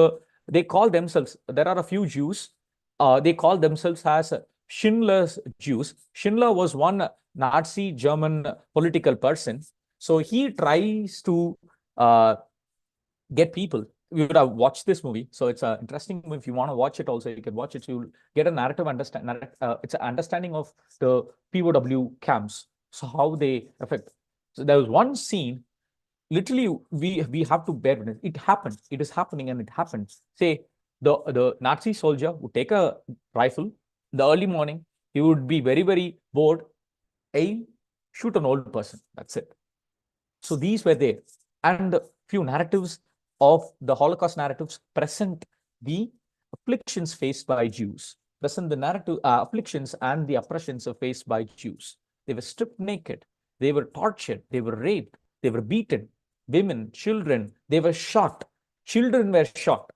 they call themselves, there are a few Jews, they call themselves as Schindler's Jews. Schindler was one Nazi German political person. So he tries to get people. You would have watched this movie, so it's interesting. If you want to watch it also, you can watch it. So you'll get a narrative it's an understanding of the POW camps, so how they affect. So there was one scene, literally we have to bear witness. It happened. It is happening, and it happened. Say the Nazi soldier would take a rifle in the early morning. He would be very, very bored, aim, shoot an old person. That's it. So these were there, and few narratives of the Holocaust narratives present the afflictions faced by Jews, present the narrative afflictions and the oppressions faced by Jews. They were stripped naked, they were tortured, they were raped, they were beaten, women, children, they were shot, children were shot.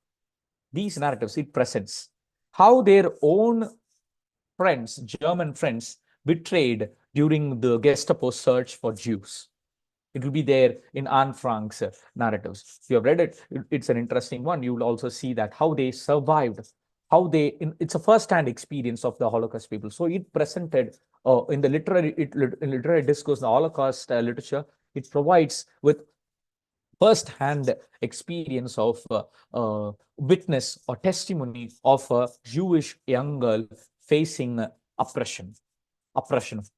These narratives, it presents how their own friends, German friends, betrayed during the Gestapo search for Jews. It will be there in Anne Frank's narratives. If you have read it, it's an interesting one. You will also see that how they survived, how it's a first-hand experience of the Holocaust people. So it presented in the literary discourse, the Holocaust literature, it provides with first-hand experience of witness or testimony of a Jewish young girl facing oppression of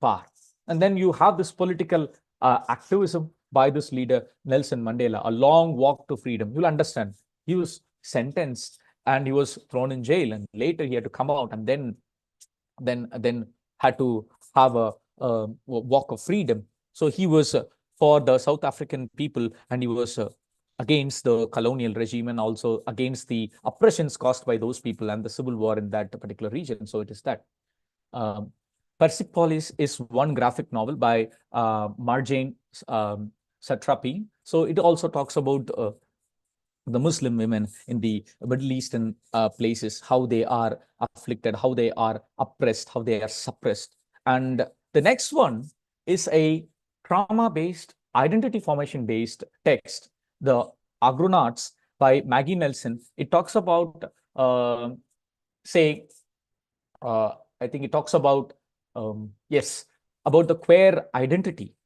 power. And then you have this political activism by this leader, Nelson Mandela, a long walk to freedom. You'll understand. He was sentenced and he was thrown in jail, and later he had to come out and then had to have a walk of freedom. So he was for the South African people, and he was against the colonial regime and also against the oppressions caused by those people and the civil war in that particular region. So it is that. Persepolis is one graphic novel by Marjane Satrapi. So it also talks about the Muslim women in the Middle Eastern places, how they are afflicted, how they are oppressed, how they are suppressed. And the next one is a trauma-based, identity formation-based text, The Agronauts by Maggie Nelson. It talks about, I think it talks about, about the queer identity,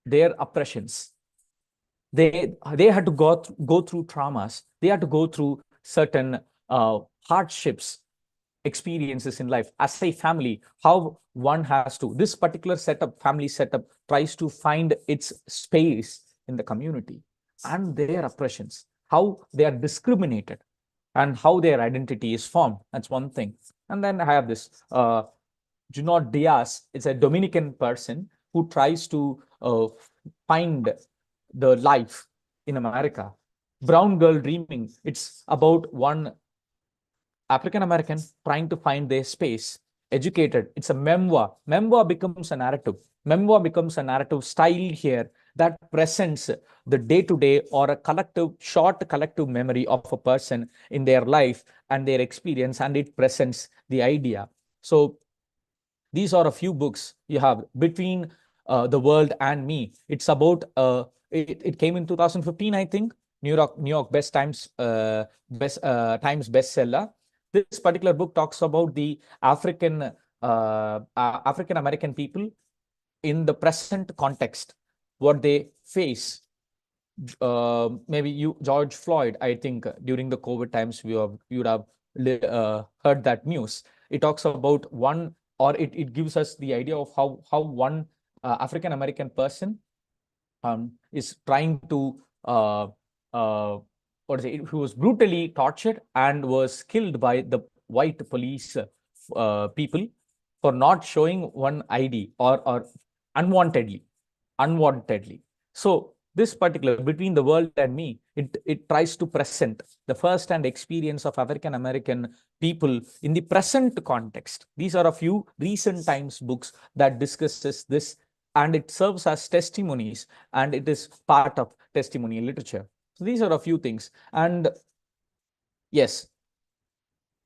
their oppressions. They had to go through traumas. They had to go through certain hardships, experiences in life. As a family, how one has to, this particular family setup tries to find its space in the community, and their oppressions, how they are discriminated, and how their identity is formed. That's one thing. And then I have this Junot Diaz. It's a Dominican person who tries to find the life in America. Brown Girl Dreaming. It's about one African-American trying to find their space. Educated. It's a memoir. Memoir becomes a narrative. Memoir becomes a narrative style here that presents the day-to-day or a short collective memory of a person in their life and their experience, and it presents the idea. So these are a few books you have. Between the World and Me. It's about, it came in 2015, I think, New York Times bestseller. This particular book talks about the African-American people in the present context, what they face. Maybe George Floyd, I think during the COVID times, you would have heard that news. It talks about one, or it gives us the idea of how one African-American person is trying to, who was brutally tortured and was killed by the white police people for not showing one ID or unwantedly. So this particular Between the World and Me, it tries to present the first-hand experience of African-American people in the present context. These are a few recent times books that discusses this, and it serves as testimonies, and it is part of testimonial literature. So these are a few things. And yes,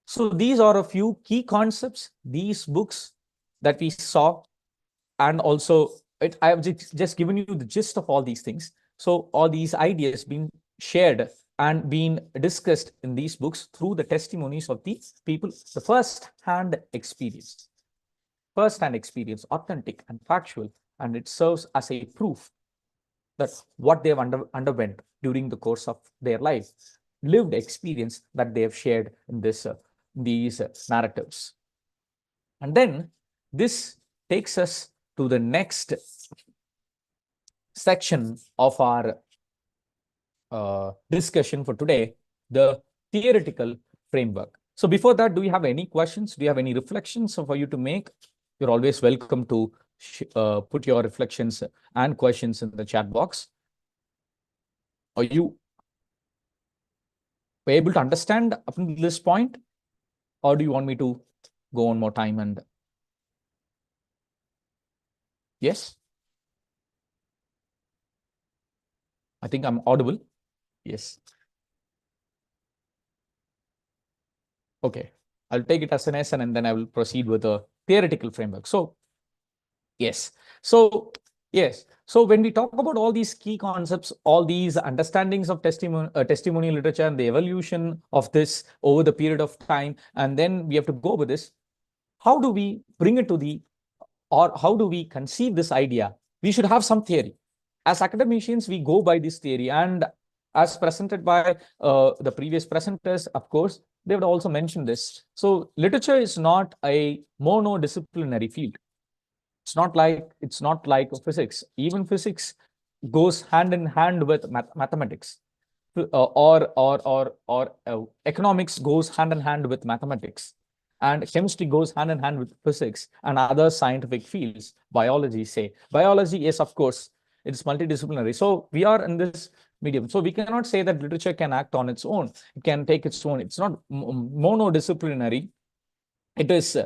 so these are a few key concepts, these books that we saw, and also I have just given you the gist of all these things. So all these ideas being shared and being discussed in these books through the testimonies of the people, the first-hand experience, authentic and factual, and it serves as a proof that what they have underwent during the course of their life, lived experience that they have shared in these narratives. And then this takes us to the next section of our discussion for today, the theoretical framework. So before that, do you have any questions? Do you have any reflections for you to make? You're always welcome to put your reflections and questions in the chat box. Are you able to understand up to this point? Or do you want me to go on more time and... Yes? I think I'm audible. Yes. Okay. I'll take it as an S and then I will proceed with the theoretical framework. So, yes. So, yes. So when we talk about all these key concepts, all these understandings of testimonial literature and the evolution of this over the period of time, and then we have to go with this, how do we bring it to or how do we conceive this idea? We should have some theory. As academicians, we go by this theory, and as presented by the previous presenters, of course, they would also mention this. So literature is not a monodisciplinary field. It's not like physics. Even physics goes hand in hand with mathematics, or economics goes hand in hand with mathematics, and chemistry goes hand in hand with physics and other scientific fields. Biology, yes, of course, it's multidisciplinary. So we are in this medium. So we cannot say that literature can act on its own. It can take its own. It's not monodisciplinary. It is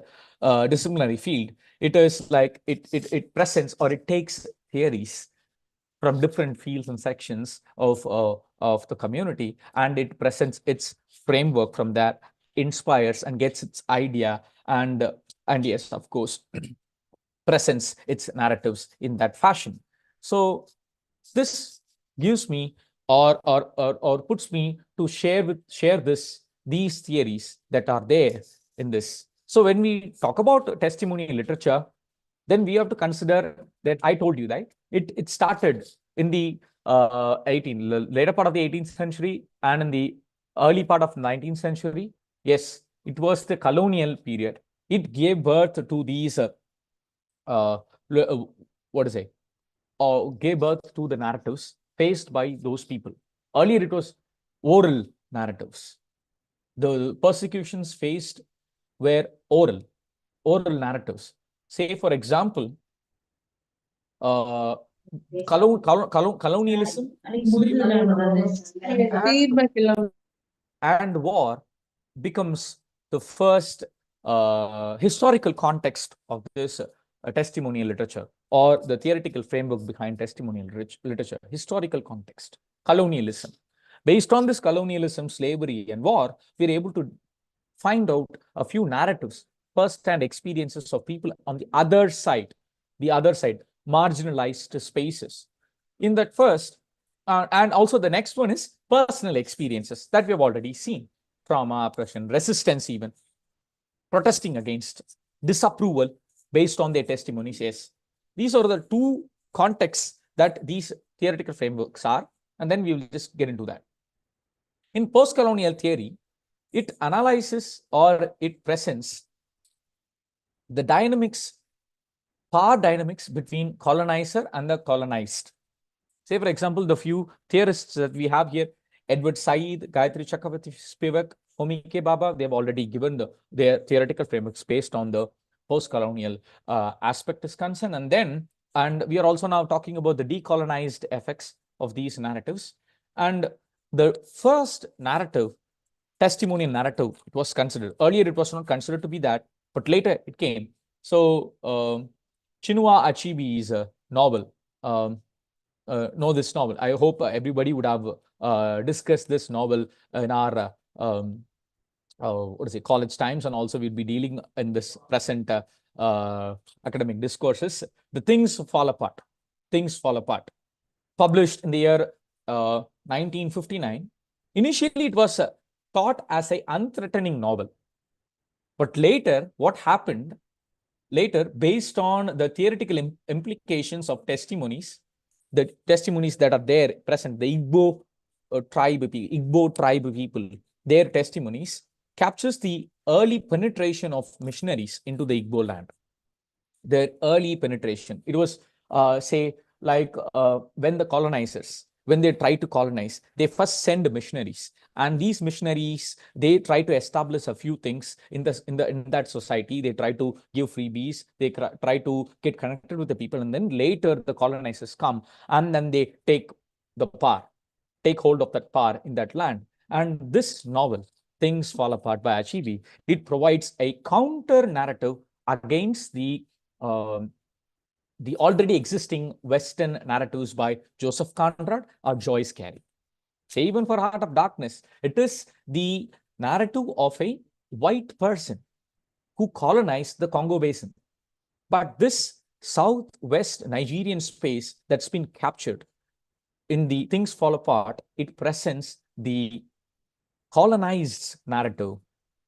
a disciplinary field. It is like it presents or it takes theories from different fields and sections of the community, and it presents its framework from that, inspires and gets its idea, and yes, of course, presents its narratives in that fashion. So this gives me or puts me to share these theories that are there in this. So when we talk about testimonial literature, then we have to consider that I told you, right? It started in the later part of the 18th century and in the early part of the 19th century. Yes, it was the colonial period. It gave birth to these gave birth to the narratives faced by those people. Earlier, it was oral narratives. The persecutions faced were oral narratives. Say, for example, colonialism, and war becomes the first historical context of this testimonial literature, or the theoretical framework behind testimonial literature. Historical context, colonialism. Based on this colonialism, slavery, and war, we're able to find out a few narratives, first-hand experiences of people on the other side, marginalized spaces. In that first, and also the next one is personal experiences that we have already seen, trauma, oppression, resistance, even protesting against, disapproval based on their testimonies. Yes, these are the two contexts that these theoretical frameworks are, and then we will just get into that. In post-colonial theory, it analyzes or it presents the power dynamics between colonizer and the colonized. Say, for example, the few theorists that we have here, Edward Said, Gayatri Chakravarti Spivak, Homi K. Baba, they've already given their theoretical frameworks based on the post-colonial aspect is concerned. And we are also now talking about the decolonized effects of these narratives. And the first narrative, testimonial narrative, it was considered. Earlier, it was not considered to be that, but later it came. So, Chinua Achebe's novel, know this novel. I hope everybody would have discussed this novel in our college times, and also we'll be dealing in this present academic discourses, The Things Fall Apart. Things Fall Apart, published in the year 1959. Initially, it was thought as an unthreatening novel. But later, what happened? Later, based on the theoretical implications of testimonies, the testimonies that are there present, the Igbo tribe people, their testimonies captures the early penetration of missionaries into the Igbo land. Their early penetration. It was, say, like when the colonizers, when they try to colonize, they first send missionaries, and these missionaries, they try to establish a few things in that society. They try to give freebies, they try to get connected with the people, and then later the colonizers come and then they take hold of that power in that land. And this novel, Things Fall Apart by Achebe, it provides a counter narrative against the already existing Western narratives by Joseph Conrad or Joyce Carey. Say, even for Heart of Darkness, it is the narrative of a white person who colonized the Congo Basin. But this southwest Nigerian space that's been captured in the Things Fall Apart, it presents the colonized narrative,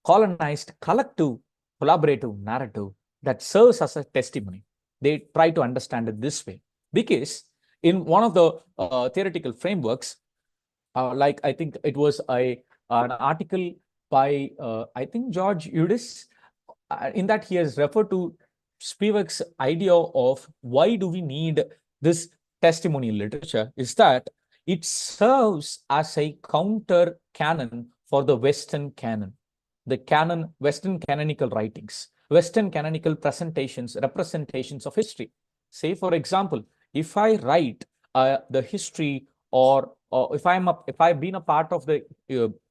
colonized collective collaborative narrative that serves as a testimony. They try to understand it this way, because in one of the theoretical frameworks, like I think it was an article by I think George Eudes, in that he has referred to Spivak's idea of why do we need this testimonial literature, is that it serves as a counter canon for the Western canon, Western canonical writings, Western canonical representations of history. Say, for example, if I write the history, or if I've been a part of the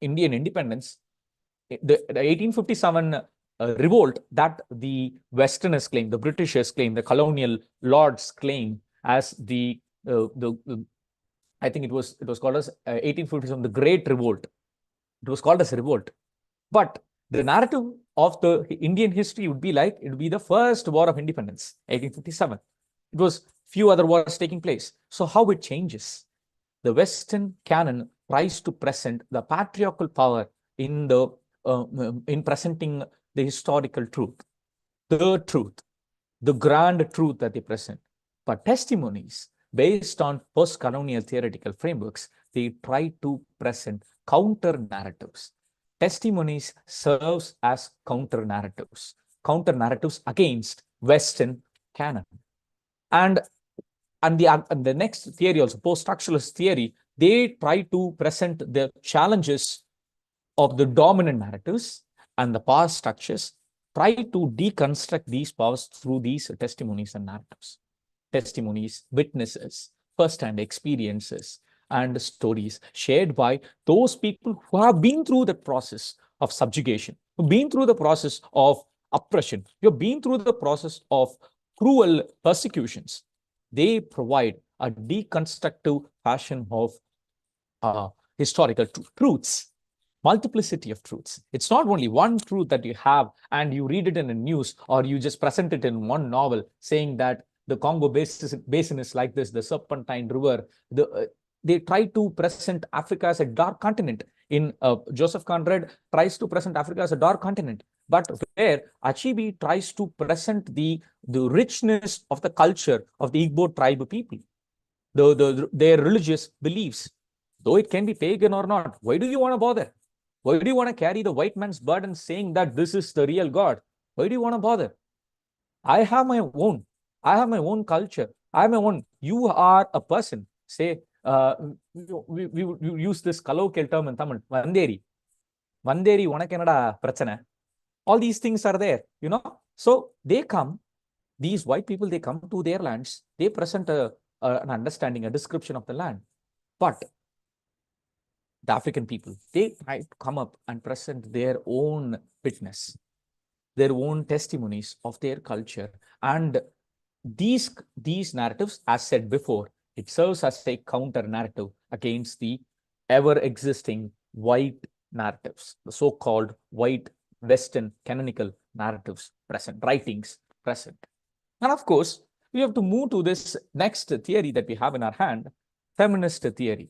Indian independence, the 1857 revolt that the Westerners claim, the Britishers claim, the colonial lords claim as the I think it was called as 1857, the Great Revolt. It was called as a revolt. But the narrative of the Indian history would be like, it would be the first war of independence, 1857. It was few other wars taking place. So how it changes? The Western canon tries to present the patriarchal power in presenting the historical truth, the grand truth that they present. But testimonies based on post-colonial theoretical frameworks, they try to present counter narratives. Testimonies serves as counter narratives against Western canon. And the next theory, also post-structuralist theory, they try to present the challenges of the dominant narratives and the power structures, try to deconstruct these powers through these testimonies and narratives. Testimonies, witnesses, first-hand experiences, and stories shared by those people who have been through the process of subjugation, who've been through the process of oppression, who've been through the process of cruel persecutions. They provide a deconstructive fashion of historical truths, multiplicity of truths. It's not only one truth that you have and you read it in the news, or you just present it in one novel saying that the Congo basin is like this, the Serpentine River. They try to present Africa as a dark continent. In Joseph Conrad tries to present Africa as a dark continent, but where Achebe tries to present the richness of the culture of the Igbo tribe people, their religious beliefs, though it can be pagan or not. Why do you want to bother? Why do you want to carry the white man's burden saying that this is the real God? Why do you want to bother? I have my own. I have my own culture. I have my own. You are a person. Say, we use this colloquial term in Tamil, Vanderi. Vanderi, unakenada prachana. All these things are there, you know. So they come, these white people, they come to their lands. They present an understanding, a description of the land. But the African people, they try to come up and present their own witness, their own testimonies of their culture. And these narratives, as said before, it serves as a counter narrative against the ever-existing white narratives, the so-called white Western canonical narratives, writings present. And of course, we have to move to this next theory that we have in our hand, feminist theory.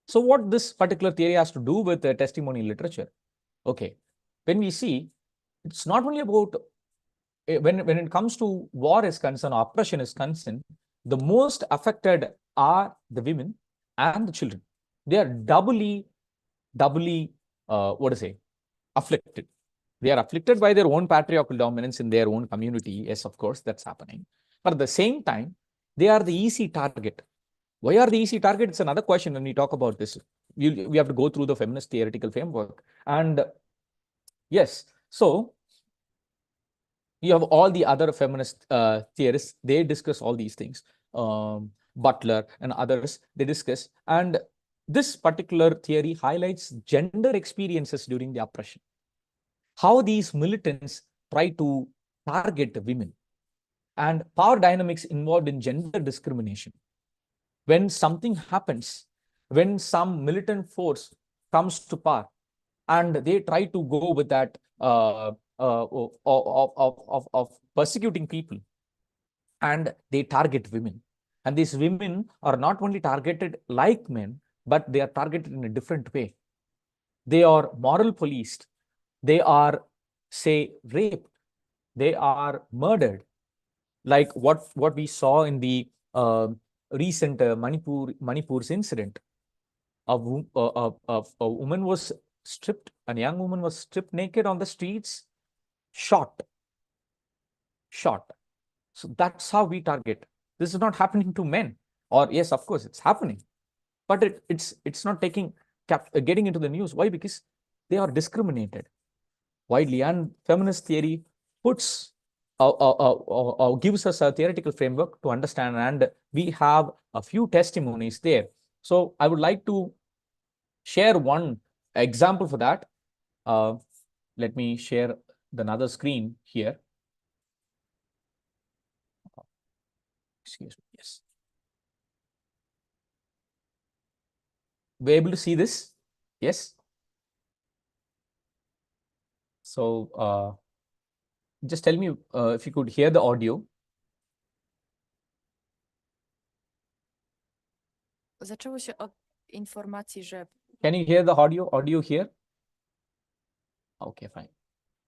So what this particular theory has to do with the testimonial literature? Okay, when we see, it's not only about, when it comes to war is concerned, oppression is concerned, the most affected are the women and the children. They are doubly, afflicted. They are afflicted by their own patriarchal dominance in their own community. Yes, of course, that's happening. But at the same time, they are the easy target. Why are the easy target? It's another question when we talk about this. We have to go through the feminist theoretical framework. And yes, so you have all the other feminist theorists. They discuss all these things. Butler and others, they discuss. And this particular theory highlights gender experiences during the oppression. How these militants try to target women and power dynamics involved in gender discrimination. When something happens, when some militant force comes to power and they try to go with that of persecuting people, and they target women. And these women are not only targeted like men, but they are targeted in a different way. They are moral policed. They are, say, raped. They are murdered. Like what we saw in the recent Manipur's incident. A woman was stripped, a young woman was stripped naked on the streets, shot. So that's how we target. This is not happening to men. Or yes, of course, it's happening. But it's not getting into the news. Why? Because they are discriminated widely. And feminist theory puts gives us a theoretical framework to understand, and we have a few testimonies there. So I would like to share one example for that. Let me share another screen here. Excuse me. Yes. We're able to see this? Yes. So just tell me if you could hear the audio. Zaczęło się od informacji, że Can you hear the audio here? Okay, fine.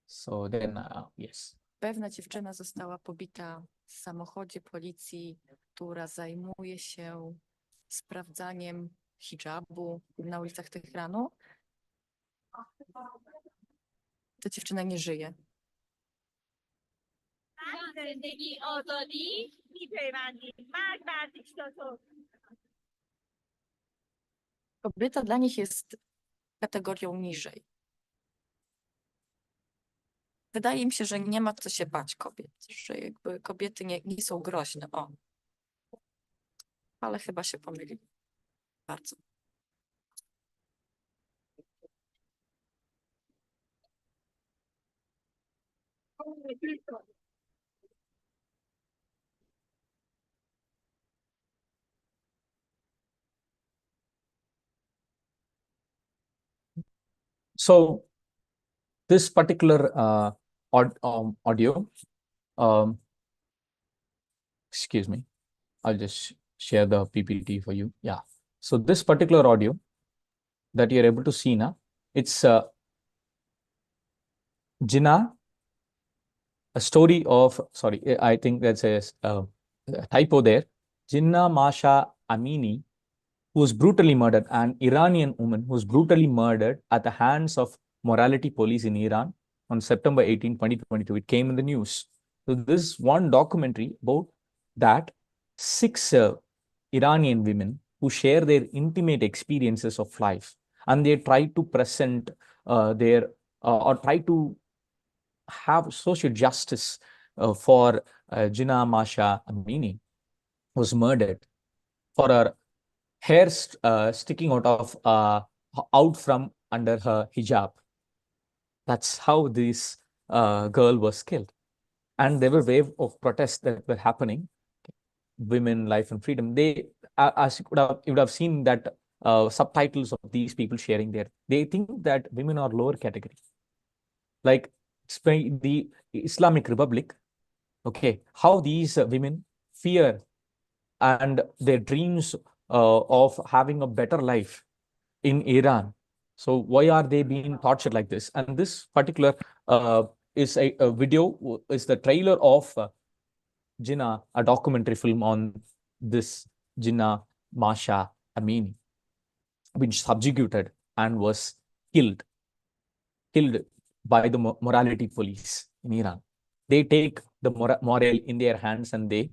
So then, yes. pewna dziewczyna została pobita w samochodzie policji, która zajmuje się sprawdzaniem hijabu na ulicach Teheranu. Ta dziewczyna nie żyje. Kobieta dla nich jest kategorią niżej. Wydaje mi się, że nie ma co się bać kobiet, że jakby kobiety nie są groźne. O. Ale chyba się pomylili. Bardzo. So this particular audio, excuse me, I'll just share the PPT for you. Yeah. So this particular audio that you're able to see now, it's Jinnah, a story of, sorry, I think that's a typo there. Jinnah Masha Amini, who was brutally murdered, an Iranian woman who was brutally murdered at the hands of morality police in Iran on September 18, 2022. It came in the news. So this is one documentary about that 6 Iranian women who share their intimate experiences of life, and they try to present their or try to have social justice for Jinnah Masha Amini, who was murdered for her hair sticking out from under her hijab. That's how this girl was killed. And there were waves of protests that were happening. Women, life and freedom. They, as you would have seen that subtitles of these people sharing there. They think that women are lower category. Like the Islamic Republic, Okay, how these women fear and their dreams of having a better life in Iran. So why are they being tortured like this? And this particular is a video, is the trailer of Jinnah, a documentary film on this Jinnah Masha Amini, which subjugated and was killed by the morality police in Iran. They take the moral in their hands and they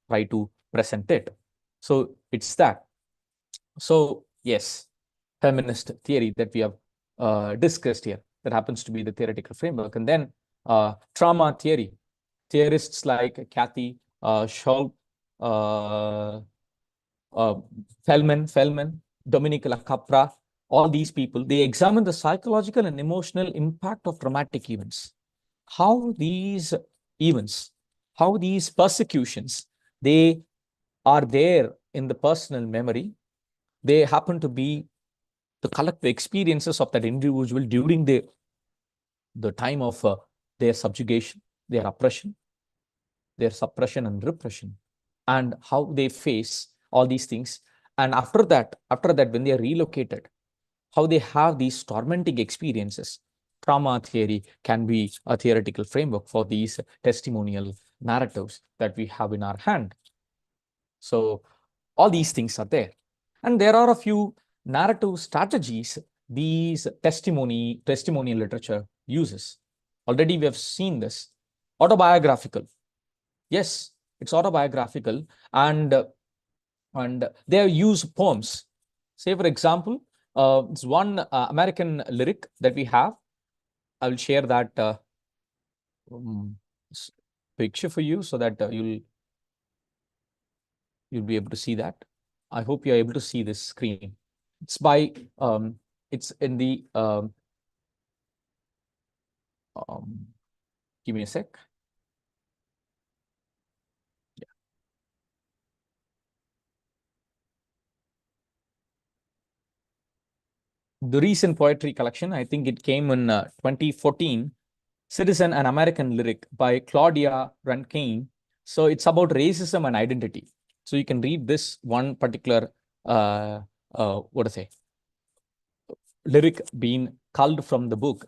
try to present it. So it's that. So yes, feminist theory that we have discussed here, that happens to be the theoretical framework. And then trauma theory. Theorists like Kathy Schwab, Feldman, Dominic Lacapra, all these people, they examine the psychological and emotional impact of traumatic events. How these events, how these persecutions, they are there in the personal memory. They happen to be the collective experiences of that individual during the time of their subjugation, their oppression, their suppression and repression, and how they face all these things. And after that, when they are relocated, how they have these tormenting experiences. Trauma theory can be a theoretical framework for these testimonial narratives that we have in our hand. So all these things are there. And there are a few narrative strategies these testimonial literature uses. Already we have seen this. Autobiographical. Yes, it's autobiographical, and they use poems. Say, for example, it's one American lyric that we have. I will share that picture for you so that you'll be able to see that. I hope you're able to see this screen. It's by, it's in the, give me a sec. Yeah. The recent poetry collection, I think it came in 2014, Citizen, an American Lyric by Claudia Rankine. So it's about racism and identity. So you can read this one particular, lyric being culled from the book,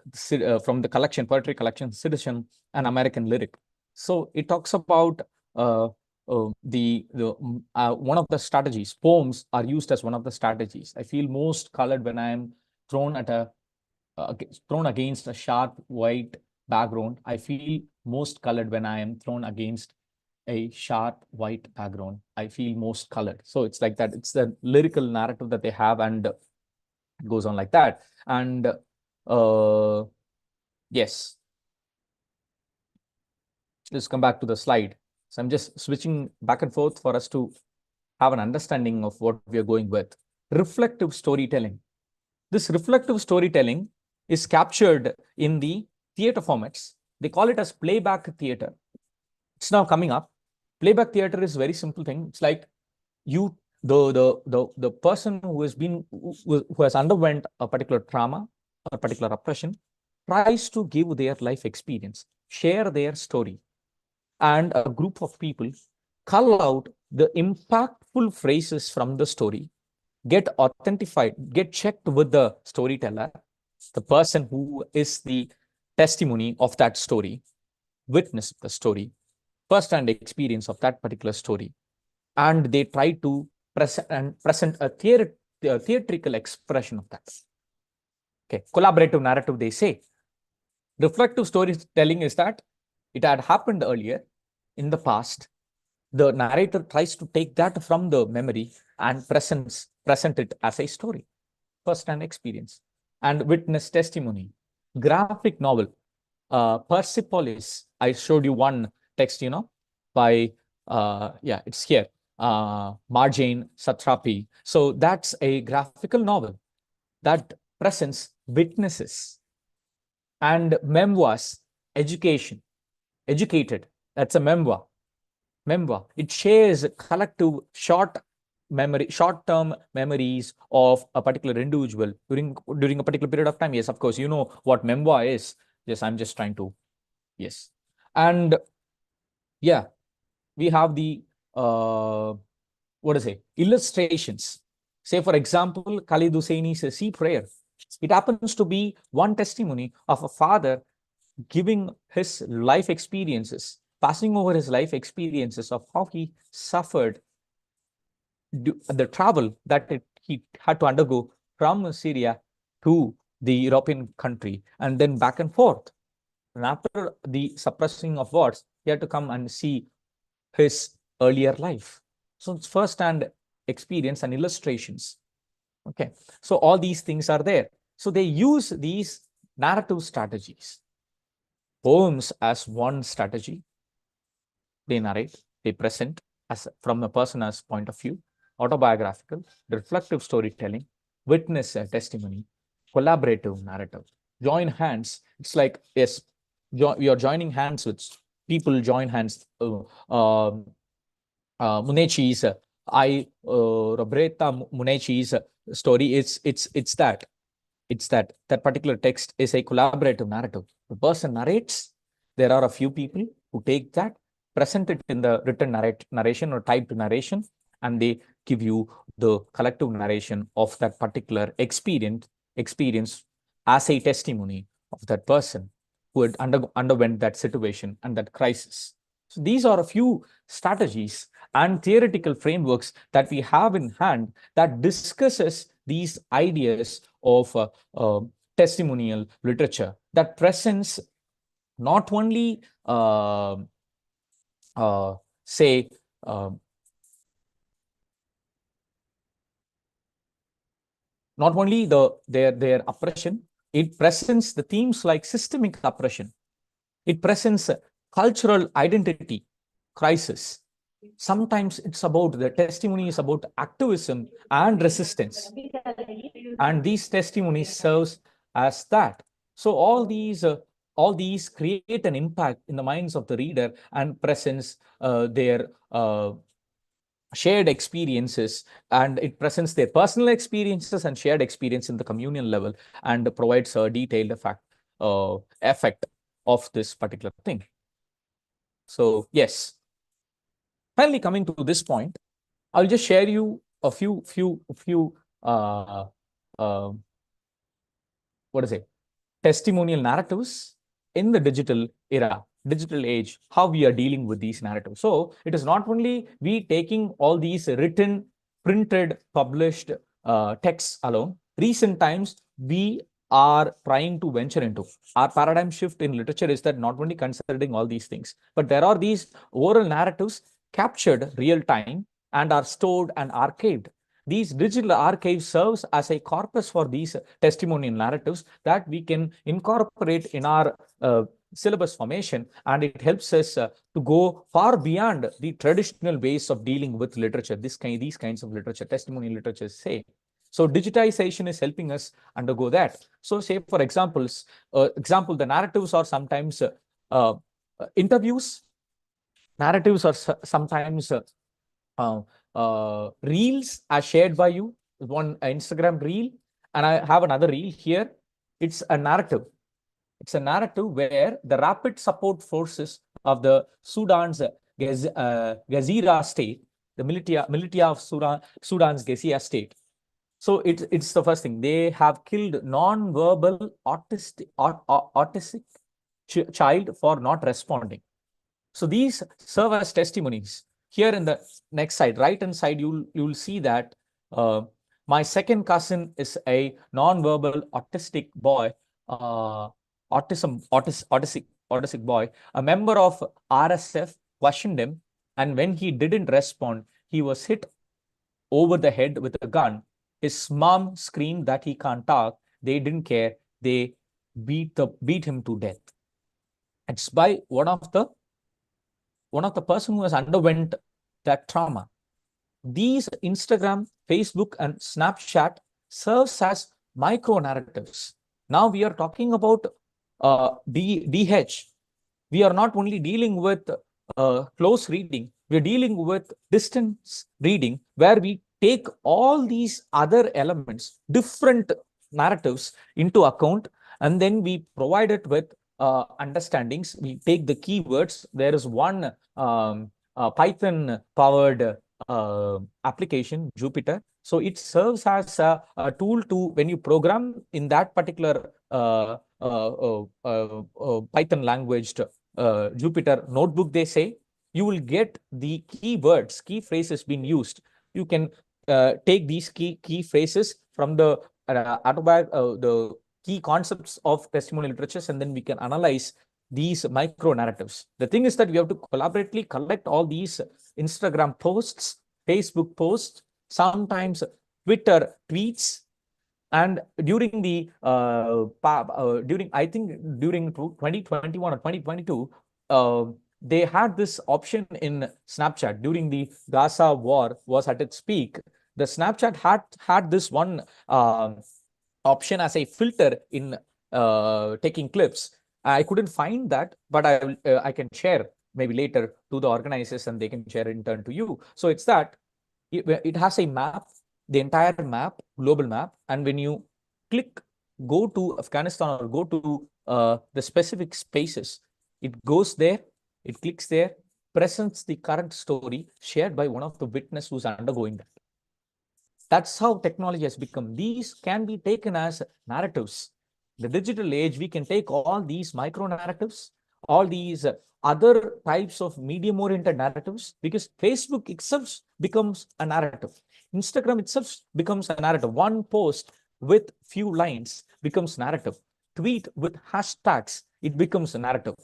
from the collection, poetry collection, Citizen, an American Lyric. So it talks about one of the strategies. Poems are used as one of the strategies. I feel most colored when I am thrown against a sharp white background. I feel most colored when I am thrown against a sharp white background. I feel most colored. So it's like that. It's the lyrical narrative that they have, and it goes on like that. And yes, let's come back to the slide. So I'm just switching back and forth for us to have an understanding of what we are going with. Reflective storytelling. This reflective storytelling is captured in the theater formats. They call it as playback theater. It's now coming up. Playback theater is a very simple thing. It's like the person who has underwent a particular trauma, a particular oppression, tries to give their life experience, share their story, and a group of people cull out the impactful phrases from the story, get authentified, get checked with the storyteller, the person who is the testimony of that story, witness the story, first-hand experience of that particular story, and they try to present a theatrical expression of that. Okay, collaborative narrative, they say. Reflective storytelling is that it had happened earlier in the past. The narrator tries to take that from the memory and present it as a story, first-hand experience. And witness testimony. Graphic novel. Persepolis. I showed you one text, by, it's here. Marjane Satrapi. So that's a graphical novel that presents witnesses. And memoirs, educated. That's a memoir. It shares collective short-term memories of a particular individual during a particular period of time. Yes, of course, you know what memoir is. Yes, I'm just trying to, yes. And yeah, we have the illustrations. Say, for example, Khalid Husseini's sea prayer. It happens to be one testimony of a father giving his life experiences, passing over his life experiences of how he suffered the travel that he had to undergo from Syria to the European country and then back and forth. And after the suppressing of words, he had to come and see his earlier life. So it's first-hand experience and illustrations. Okay, so all these things are there. So they use these narrative strategies. Poems as one strategy. They narrate, they present as from a person's point of view, autobiographical, reflective storytelling, witness testimony, collaborative narrative. Join hands. It's like, yes, we are joining hands with people, join hands. Munechi's, Roberta Munechi's story, it's that particular text is a collaborative narrative. The person narrates, there are a few people who take that, present it in the written narration or typed narration, and they give you the collective narration of that particular experience as a testimony of that person who had underwent that situation and that crisis. So these are a few strategies and theoretical frameworks that we have in hand that discusses these ideas of testimonial literature that presents not only say not only their oppression, it presents the themes like systemic oppression. It presents cultural identity crisis. Sometimes it's about, the testimony is about activism and resistance. And these testimonies serves as that. So all these create an impact in the minds of the reader and presents their shared experiences, and it presents their personal experiences and shared experience in the communal level and provides a detailed effect of this particular thing. So yes, finally coming to this point, I'll just share you a few testimonial narratives in the digital era, digital age, how we are dealing with these narratives. So it is not only we taking all these written, printed, published texts alone. Recent times, we are trying to venture into. Our paradigm shift in literature is that not only considering all these things, but there are these oral narratives captured real time and are stored and archived. These digital archives serves as a corpus for these testimonial narratives that we can incorporate in our syllabus formation, and it helps us to go far beyond the traditional ways of dealing with literature. These kinds of literature, testimonial literature, say. So digitization is helping us undergo that. So say, for example, the narratives are sometimes interviews. Narratives are sometimes reels are shared by you. One Instagram reel, and I have another reel here. It's a narrative. It's a narrative where the rapid support forces of the Sudan's Gezira state, the militia of Sudan's Gezira state. So it's the first thing. They have killed non-verbal autistic child for not responding. So these serve as testimonies. Here in the next side, right-hand side, you'll see that my second cousin is a non-verbal autistic boy, autistic boy. A member of RSF questioned him, and when he didn't respond, he was hit over the head with a gun. His mom screamed that he can't talk. They didn't care. They beat him to death. It's by one of the person who has underwent that trauma. These Instagram, Facebook, and Snapchat serves as micro narratives. Now we are talking about DH. We are not only dealing with close reading, we are dealing with distance reading, where we take all these other elements, different narratives into account, and then we provide it with understandings. We take the keywords. There is one Python powered application, Jupyter. So it serves as a tool to, when you program in that particular Python language, Jupyter notebook, they say, you will get the keywords, key phrases being used. You can take these key phrases from the the key concepts of testimonial literatures, and then we can analyze these micro narratives. The thing is that we have to collaboratively collect all these Instagram posts, Facebook posts, sometimes Twitter tweets, and during the during 2021 or 2022, they had this option in Snapchat during the Gaza war was at its peak. The Snapchat had this one option as a filter in taking clips. I couldn't find that, but I can share maybe later to the organizers, and they can share in turn to you. So it's that it has a map, the entire map, global map, and when you click go to Afghanistan or go to the specific spaces, it goes there, it clicks there, presents the current story shared by one of the witness who's undergoing that. That's how technology has become. These can be taken as narratives. The digital age, we can take all these micro narratives, all these other types of medium-oriented narratives, because Facebook itself becomes a narrative. Instagram itself becomes a narrative. One post with few lines becomes narrative. Tweet with hashtags, it becomes a narrative.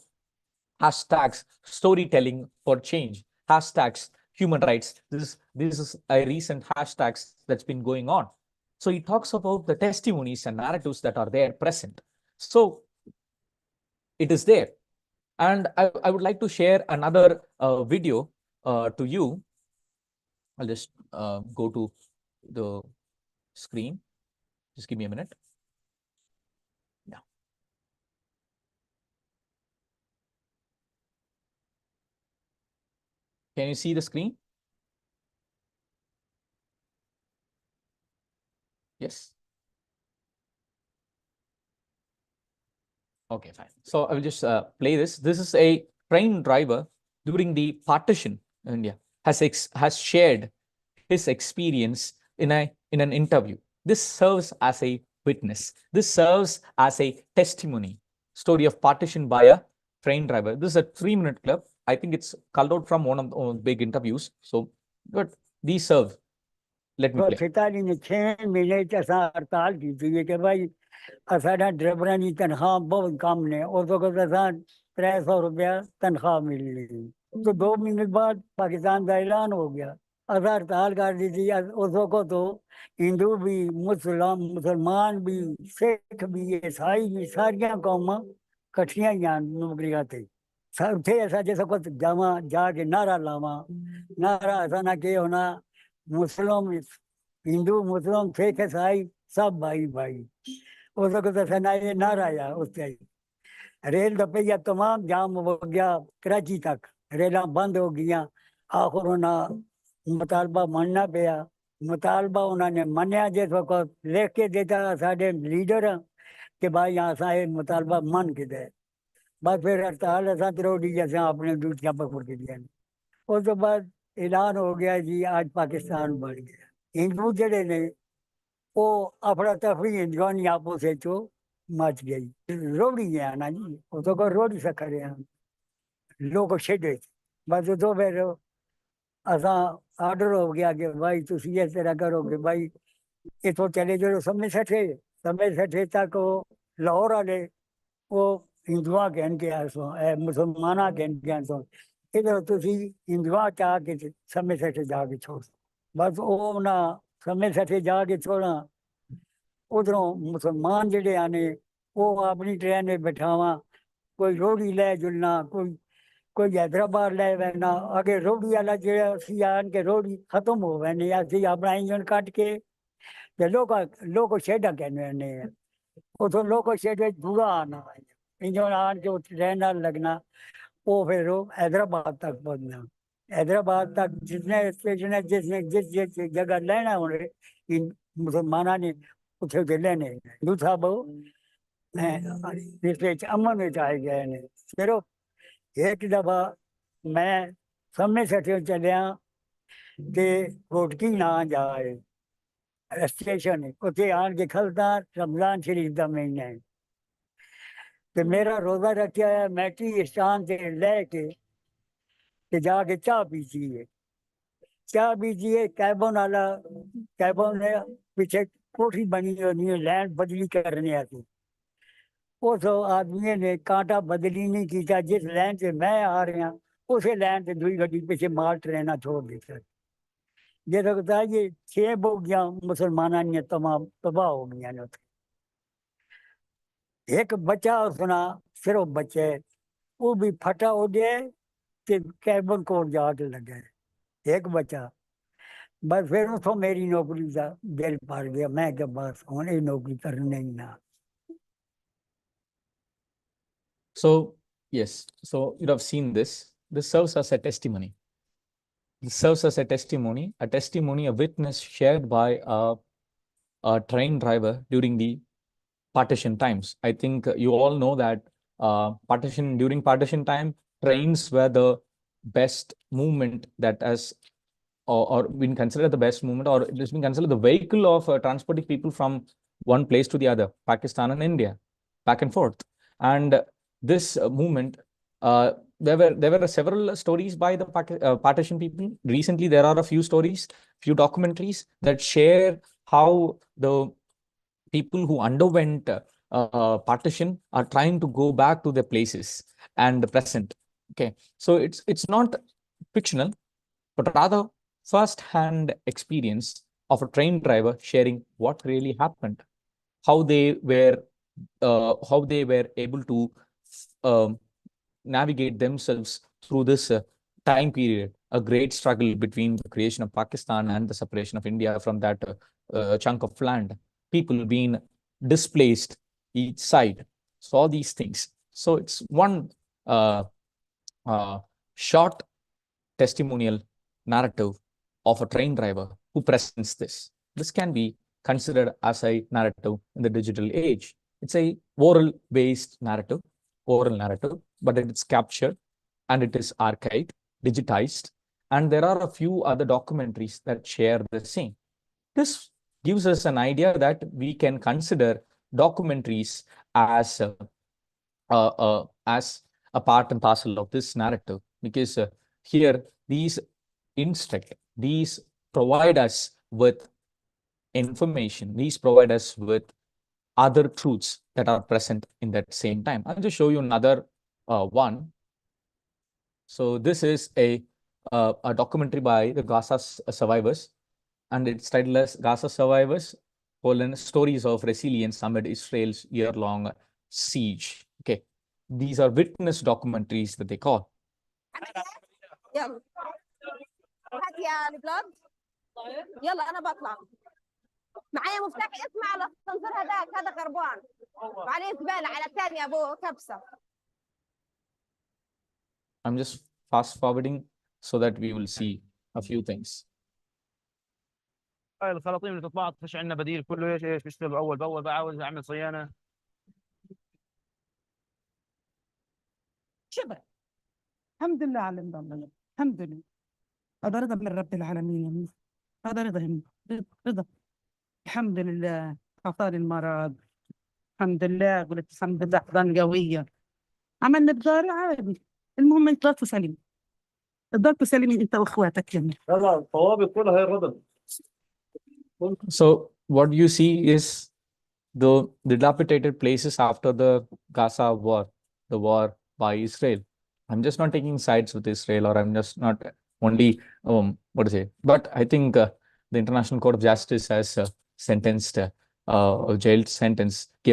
Hashtags, storytelling for change. Hashtags, human rights. This is a recent hashtags that's been going on. So he talks about the testimonies and narratives that are there present. So it is there. And I would like to share another video to you. I'll just go to the screen. Just give me a minute. Yeah. Can you see the screen? Yes. Okay, fine. So I will just play this. This is a train driver during the partition in India has shared his experience in an interview. This serves as a witness. This serves as a testimony. Story of partition by a train driver. This is a 3-minute clip. I think it's culled out from one of the big interviews. So, but these serve. Let me play. 6 महीने हड़ताल की थी कि भाई साढ़ा driver की तनख्वाह बहुत कम ने और तो 300 रुपया तनख्वाह मिल रही तो 2 महीने बाद पाकिस्तान का ऐलान हो गया असा हड़ताल कर दी थी उस वक्त तो हिंदू भी मुसलमान भी सिख भी ईसाई भी सारिया कौमां कट्ठियां ही नौकरियां थे उत्थे ऐसा जैसा कुछ जावा जाके नारा लावा नारा ऐसा ना के होना मुस्लिम हिंदू मुस्लिम सिख ईसाई सब भाई भाई उस वक्त ऐसा ये नारा आया उससे रेल का पहिया तमाम जाम हो गया कराची तक रेल बंद हो गई आखिर उन्हें मुतालबा मानना पाया मुतालबा उन्होंने मनिया जिस वक्त लिख के देता साढ़े लीडर कि भाई असा ये मुतालबा मान के दे बस फिर हड़ताल असा त्रोड़ी जैसे अपने ड्यूटियां पकड़ के दिया उस तो बाद ऐलान हो गया जी आज पाकिस्तान बन गया हिंदू जड़े ने वो अफड़ा तफड़ी हिंदुआनी आपस मच गई रोड़ी है ना जी वो तो को रोड़ी से खड़े हैं लोग छेड़े बस तो फिर असा आर्डर हो गया कि भाई तुम इस तरह करो कि भाई इतों चले जाओ समय सठे तक वो लाहौर वाले वो हिंदुआ कहन के आसो मुसलमाना कहन के आसो इधर तुम हिंदुआ चाह के समय सठे जाके छोड़ बस वो ना समय सठे जाके छोड़ा उधरों मुसलमान जड़े आने वो अपनी ट्रेन में बैठावा कोई रोड़ी ले जुलना कोई हैदराबाद ले वैना अगे रोड़ी वाला जो आन के रोड़ी खत्म हो वैने असी अपना इंजन कट के लोग शेडा कहने उतो लोग शेड बुरा आना इंजन आन के ट्रेन लगना वो फिर हैदराबाद तक पहुंचना हैदराबाद तक जितने स्टेशन है जिस जगह लेना उन्हें मुसलमाना ने उठे के लेने दूसरा बहु जिस विच अमन विच आए गए ने सिर्फ एक दफा मैं सामने सटियों चलिया ते रोटकी ना जाए स्टेशन उत्थे आन के खलता रमजान शरीफ का महीना है ते मेरा रोजा रखा है मैं टी स्टान से लेके ते जाके चाह पीती है चाह पीती है कैबन ने पीछे कोठी बनी होनी है लैंड बदली करने आती उस आदमी ने कांटा बदली नहीं किया जिस लैन से मैं आ रहा उसे लैन से दुई गड्डी पीछे माल ट्रेना छोड़ देता ये लगता है ये 6 बोगियां मुसलमाना ने तमाम तबाह हो गया ने एक बच्चा सुना सिर्फ बच्चे वो भी फटा हो गया कि कैबन कोर्ट जाके लगे एक बच्चा बस फिर उतो मेरी नौकरी का दिल भर गया मैं क्या बस हूँ ये नौकरी करनी ही ना So, yes, so you'd have seen this. This serves as a testimony. This serves as a testimony, a witness shared by a train driver during the partition times. I think you all know that during partition time, trains were the best movement that has or been considered the best movement, or it has been considered the vehicle of transporting people from one place to the other, Pakistan and India, back and forth. And this movement, there were several stories by the partition people. Recently, there are a few stories, few documentaries that share how the people who underwent partition are trying to go back to their places and the present. Okay, so it's not fictional, but rather first-hand experience of a train driver sharing what really happened, how they were able to navigate themselves through this time period, a great struggle between the creation of Pakistan and the separation of India from that chunk of land, people being displaced each side. So all these things. So it's one short testimonial narrative of a train driver who presents this. This can be considered as a narrative in the digital age. It's a oral-based narrative, but it is captured and it is archived, digitized, and there are a few other documentaries that share the same. This gives us an idea that we can consider documentaries as a part and parcel of this narrative, because here these provide us with information, these provide us with other truths that are present in that same time. I'll just show you another one. So this is a documentary by the Gaza survivors, and it's titled as Gaza Survivors: Stories of Resilience Amid Israel's Year-Long Siege. Okay, these are witness documentaries that they call. هات يا البلاد يلا انا بطلع معايا مفتاح اسمع على الاسانسير هذا خربان وعليه زباله على الثاني ابوه كبسه. I'm just fast forwarding so that we will see a few things. هاي الخراطيم اللي تطبع فيش عندنا بديل كله ايش بيشتغل اول باول بقى عاوز اعمل صيانه شبه الحمد لله على اللي الحمد لله هذا رضا من رب العالمين هذا رضا رضا الحمد لله أعطاني المرض الحمد لله قلت الحمد لله أحضان قوية عملنا بزارع عادي المهم أنت ضلت سليم ضلت سليمين أنت وأخواتك جميعا. الطوابق كلها هي الرضا. So what you see is the dilapidated places after the Gaza war, the war by Israel. I'm just not taking sides with Israel, or I'm just not only but I think the International Court of Justice has sentenced gave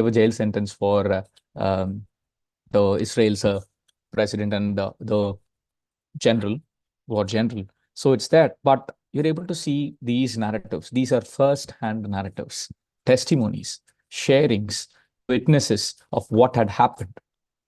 a jail sentence for the Israel's president and the war general. So it's that, but you're able to see these narratives. These are first-hand narratives, testimonies, sharings, witnesses of what had happened.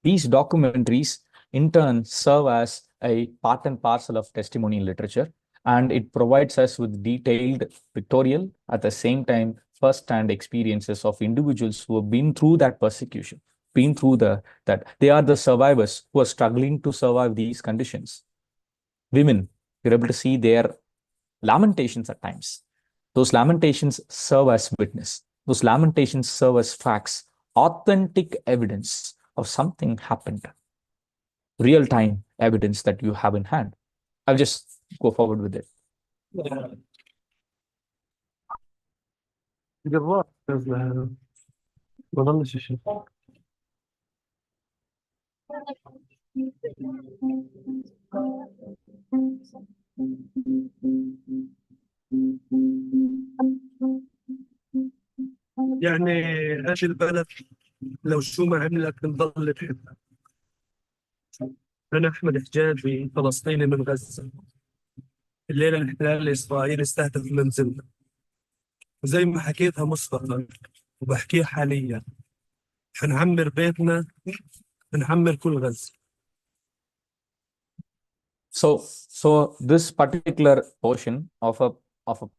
These documentaries in turn serve as a part and parcel of testimonial literature, and it provides us with detailed pictorial, at the same time first-hand experiences of individuals who have been through that persecution, been through that. They are the survivors who are struggling to survive these conditions. Women, you're able to see their lamentations at times. Those lamentations serve as witness. Those lamentations serve as facts, authentic evidence of something happened. Real-time evidence that you have in hand. I'll just go forward with it. يعني هذه البلد لو شو ما عملت بنضل بحبها. أنا أحمد حجاجي فلسطيني من غزة. الليلة الاحتلال الإسرائيلي استهدف منزلنا. زي ما حكيتها مسبقا وبحكيها حاليا، حنعمر بيتنا، حنعمر كل غزة. So this particular portion of a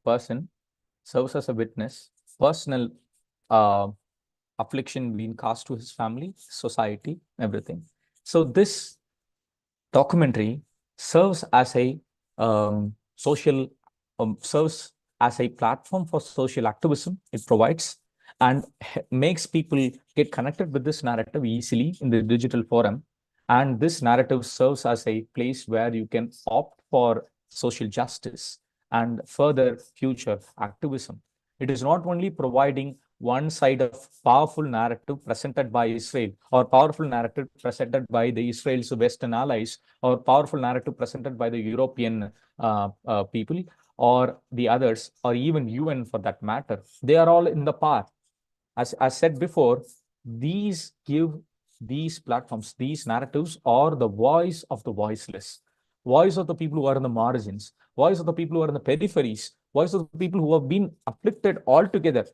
person serves as a witness, personal affliction being cast to his family, society, everything. So this documentary serves as a serves as a platform for social activism. It provides and makes people get connected with this narrative easily in the digital forum. And this narrative serves as a place where you can opt for social justice and further future activism. It is not only providing one side of powerful narrative presented by Israel, or powerful narrative presented by the Israel's Western allies, or powerful narrative presented by the European people, or the others, or even UN for that matter. They are all in the path. As I said before, these platforms, these narratives are the voice of the voiceless, voice of the people who are in the margins, voice of the people who are in the peripheries, voice of the people who have been afflicted altogether.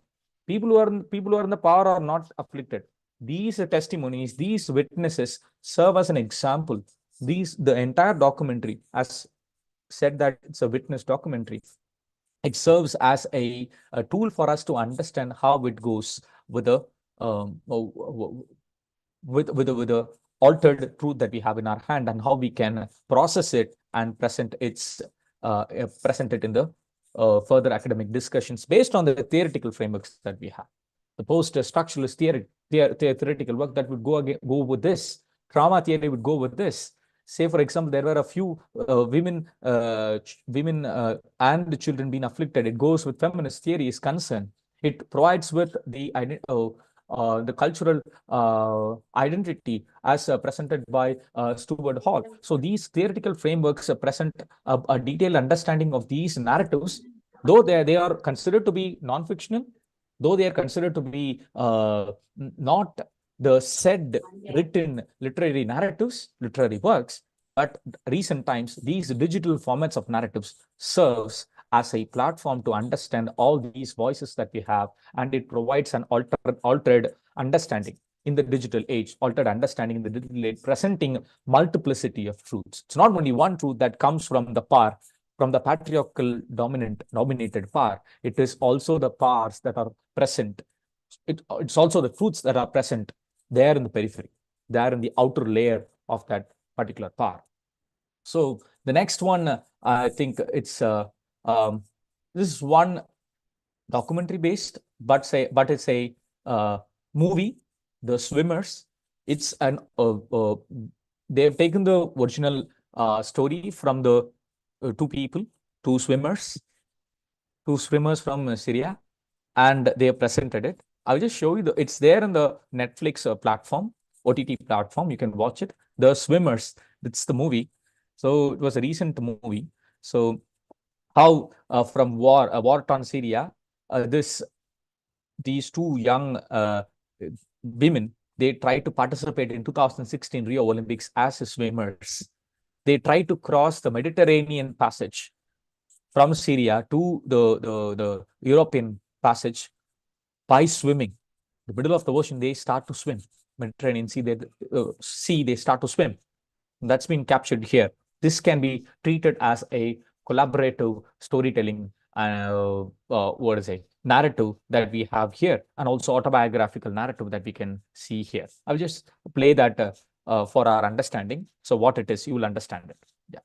People who are in the power are not afflicted. These testimonies, these witnesses serve as an example. The entire documentary, as said that it's a witness documentary, it serves as a tool for us to understand how it goes with the altered truth that we have in our hand, and how we can process it and present it in the further academic discussions based on the theoretical frameworks that we have. The post-structuralist theoretical work that would go with this. Trauma theory would go with this. Say, for example, there were a few women and children being afflicted. It goes with feminist theory is concerned. It provides with the cultural identity as presented by Steward Hall. So these theoretical frameworks present a detailed understanding of these narratives, though they are considered to be non-fictional, though they are considered to be not the said written literary narratives, literary works, but recent times, these digital formats of narratives serves as a platform to understand all these voices that we have, and it provides an altered understanding in the digital age, altered understanding in the digital age, presenting multiplicity of truths. It's not only one truth that comes from the power, from the patriarchal dominated power. It is also the powers that are present. It's also the truths that are present there in the periphery, there in the outer layer of that particular power. So the next one, I think it's this is one documentary based, but it's a movie, The Swimmers. It's an they've taken the original story from the two swimmers from Syria, and they have presented it. I'll just show you it's there on the Netflix platform, OTT platform. You can watch it. The Swimmers. It's the movie. So it was a recent movie. So how from war-torn Syria, these two young women, they tried to participate in 2016 Rio Olympics as swimmers. They tried to cross the Mediterranean passage from Syria to the European passage by swimming. The middle of the ocean, they start to swim. Mediterranean Sea, they start to swim. That's been captured here. This can be treated as a collaborative storytelling, narrative that we have here, and also autobiographical narrative that we can see here. I'll just play that for our understanding. So what it is, you will understand it. Yeah.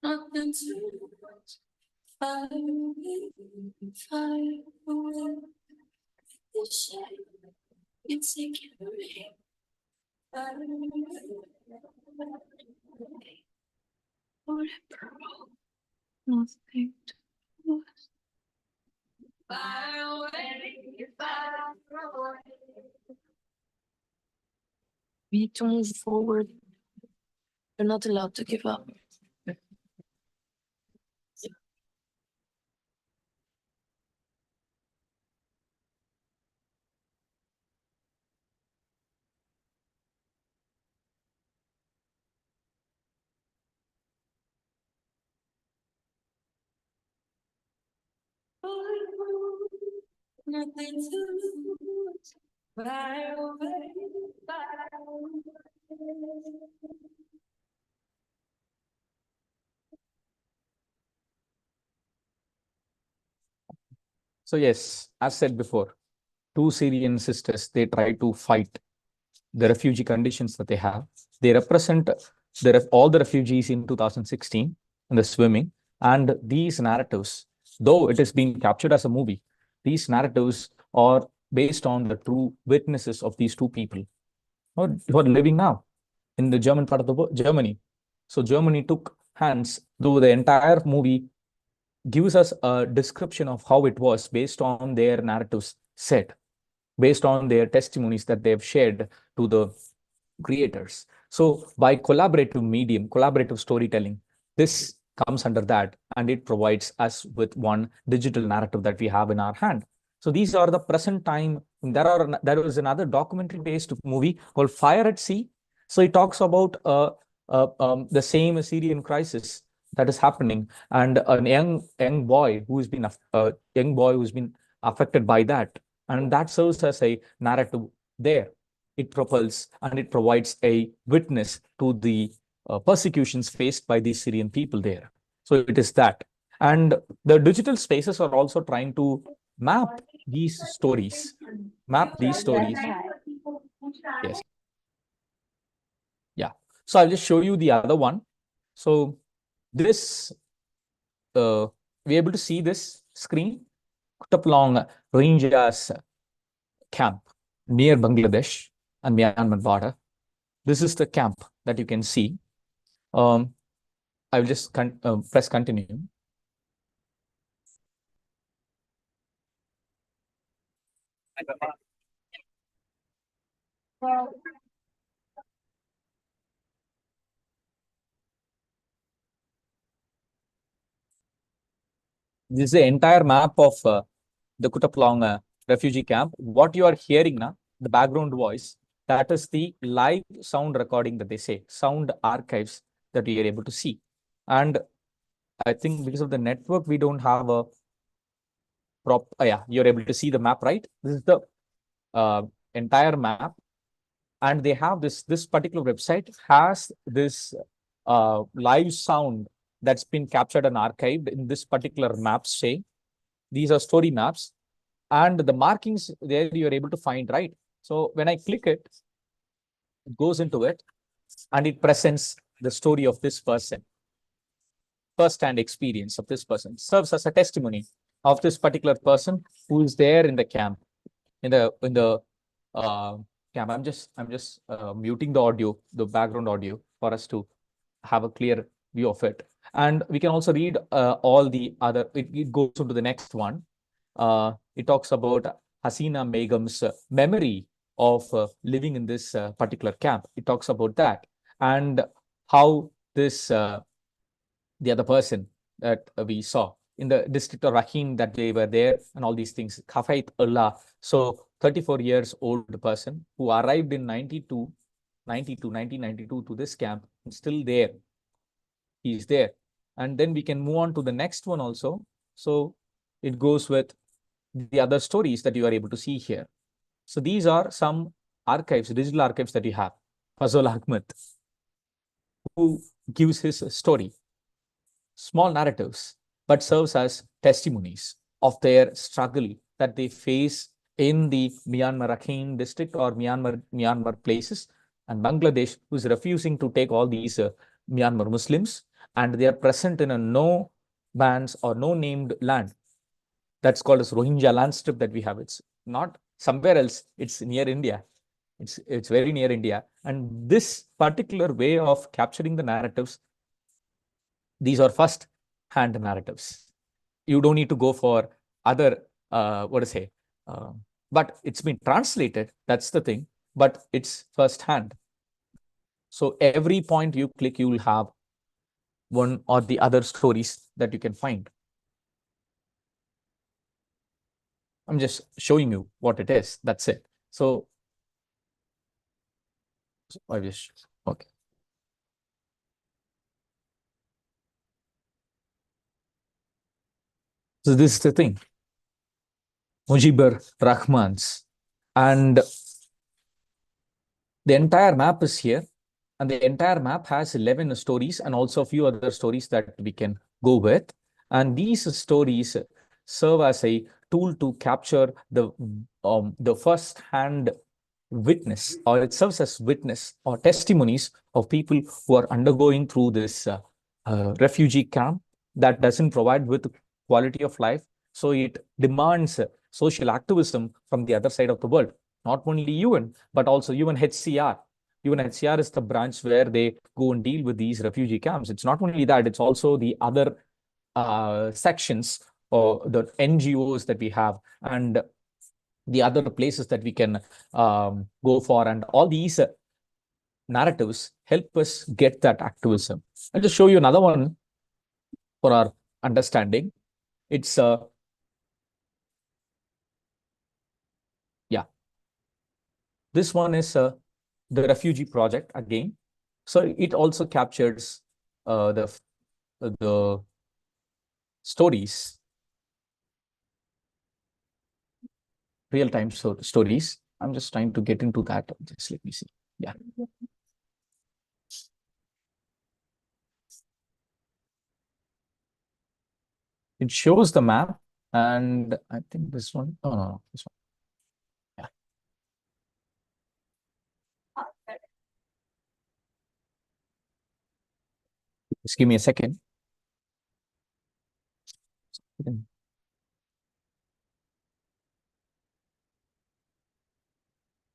Nothing to fire away, fire away. The shame it's security. Fire away. For a pearl, nothing to lose. Fire away, fire away. We need to move forward. You're not allowed to give up. Nothing to lose. Fire away, fire away. So yes, as said before, two Syrian sisters, they try to fight the refugee conditions that they have. They represent all the refugees in 2016 in the swimming. And these narratives, though it is being captured as a movie, these narratives are based on the true witnesses of these two people who are living now in the German part of the world, Germany. So Germany took hands, though the entire movie gives us a description of how it was based on their narratives said, based on their testimonies that they've shared to the creators. So by collaborative medium, collaborative storytelling, this comes under that, and it provides us with one digital narrative that we have in our hand. So these are the present time. There is another documentary based movie called Fire at Sea. So it talks about the same Syrian crisis that is happening, and a young boy who's been affected by that, and that serves as a narrative there. It propels and it provides a witness to the persecutions faced by these Syrian people there. So it is that. And the digital spaces are also trying to map these stories. Yes. Yeah. So I'll just show you the other one. So this, we're able to see this screen. Kutupalong Rangers camp near Bangladesh and Myanmar border. This is the camp that you can see. I will just press continue. This is the entire map of the Kutupalong refugee camp. What you are hearing now, the background voice, that is the live sound recording that they say, sound archives that we are able to see. And I think because of the network, we don't have a yeah, you're able to see the map, right? This is the entire map. And they have this particular website has this live sound that's been captured and archived in this particular map, say. These are story maps. And the markings there you're able to find, right? So when I click it, it goes into it and it presents the story of this person. First-hand experience of this person serves as a testimony of this particular person who is there in the camp, in the camp. I'm just muting the audio, the background audio, for us to have a clear view of it. And we can also read all the other. It goes into the next one. It talks about Hasina Begum's memory of living in this particular camp. It talks about that and how this the other person that we saw in the district of Rahim, that they were there and all these things. Khafait Allah. So 34 years old person who arrived in 1992 to this camp and still there. He is there. And then we can move on to the next one also. So it goes with the other stories that you are able to see here. So these are some archives, digital archives that you have. Fazol Ahmed, who gives his story, small narratives, but serves as testimonies of their struggle that they face in the Myanmar Rakhine district or Myanmar places, and Bangladesh, who is refusing to take all these Myanmar Muslims, and they are present in a no bans or no named land. That's called as Rohingya land strip that we have. It's not somewhere else. It's near India. It's very near India. And this particular way of capturing the narratives, these are first-hand narratives. You don't need to go for other, but it's been translated. That's the thing. But it's first-hand. So every point you click, you will have one or the other stories that you can find. I'm just showing you what it is. That's it. So I wish, okay. So this is the thing. Mujibur Rahman's, and the entire map is here, and the entire map has 11 stories and also a few other stories that we can go with. And these stories serve as a tool to capture the first-hand witness, or it serves as witness or testimonies of people who are undergoing through this refugee camp that doesn't provide with quality of life. So it demands social activism from the other side of the world, not only UN, but also UNHCR. UNHCR is the branch where they go and deal with these refugee camps. It's not only that, it's also the other sections or the NGOs that we have and the other places that we can go for. And all these narratives help us get that activism. I'll just show you another one for our understanding. It's this one is the refugee project again. So it also captures the stories, real-time stories. I'm just trying to get into that. Just let me see. Yeah. It shows the map, and I think this one. Oh, no, this one. Yeah. Just give me a second.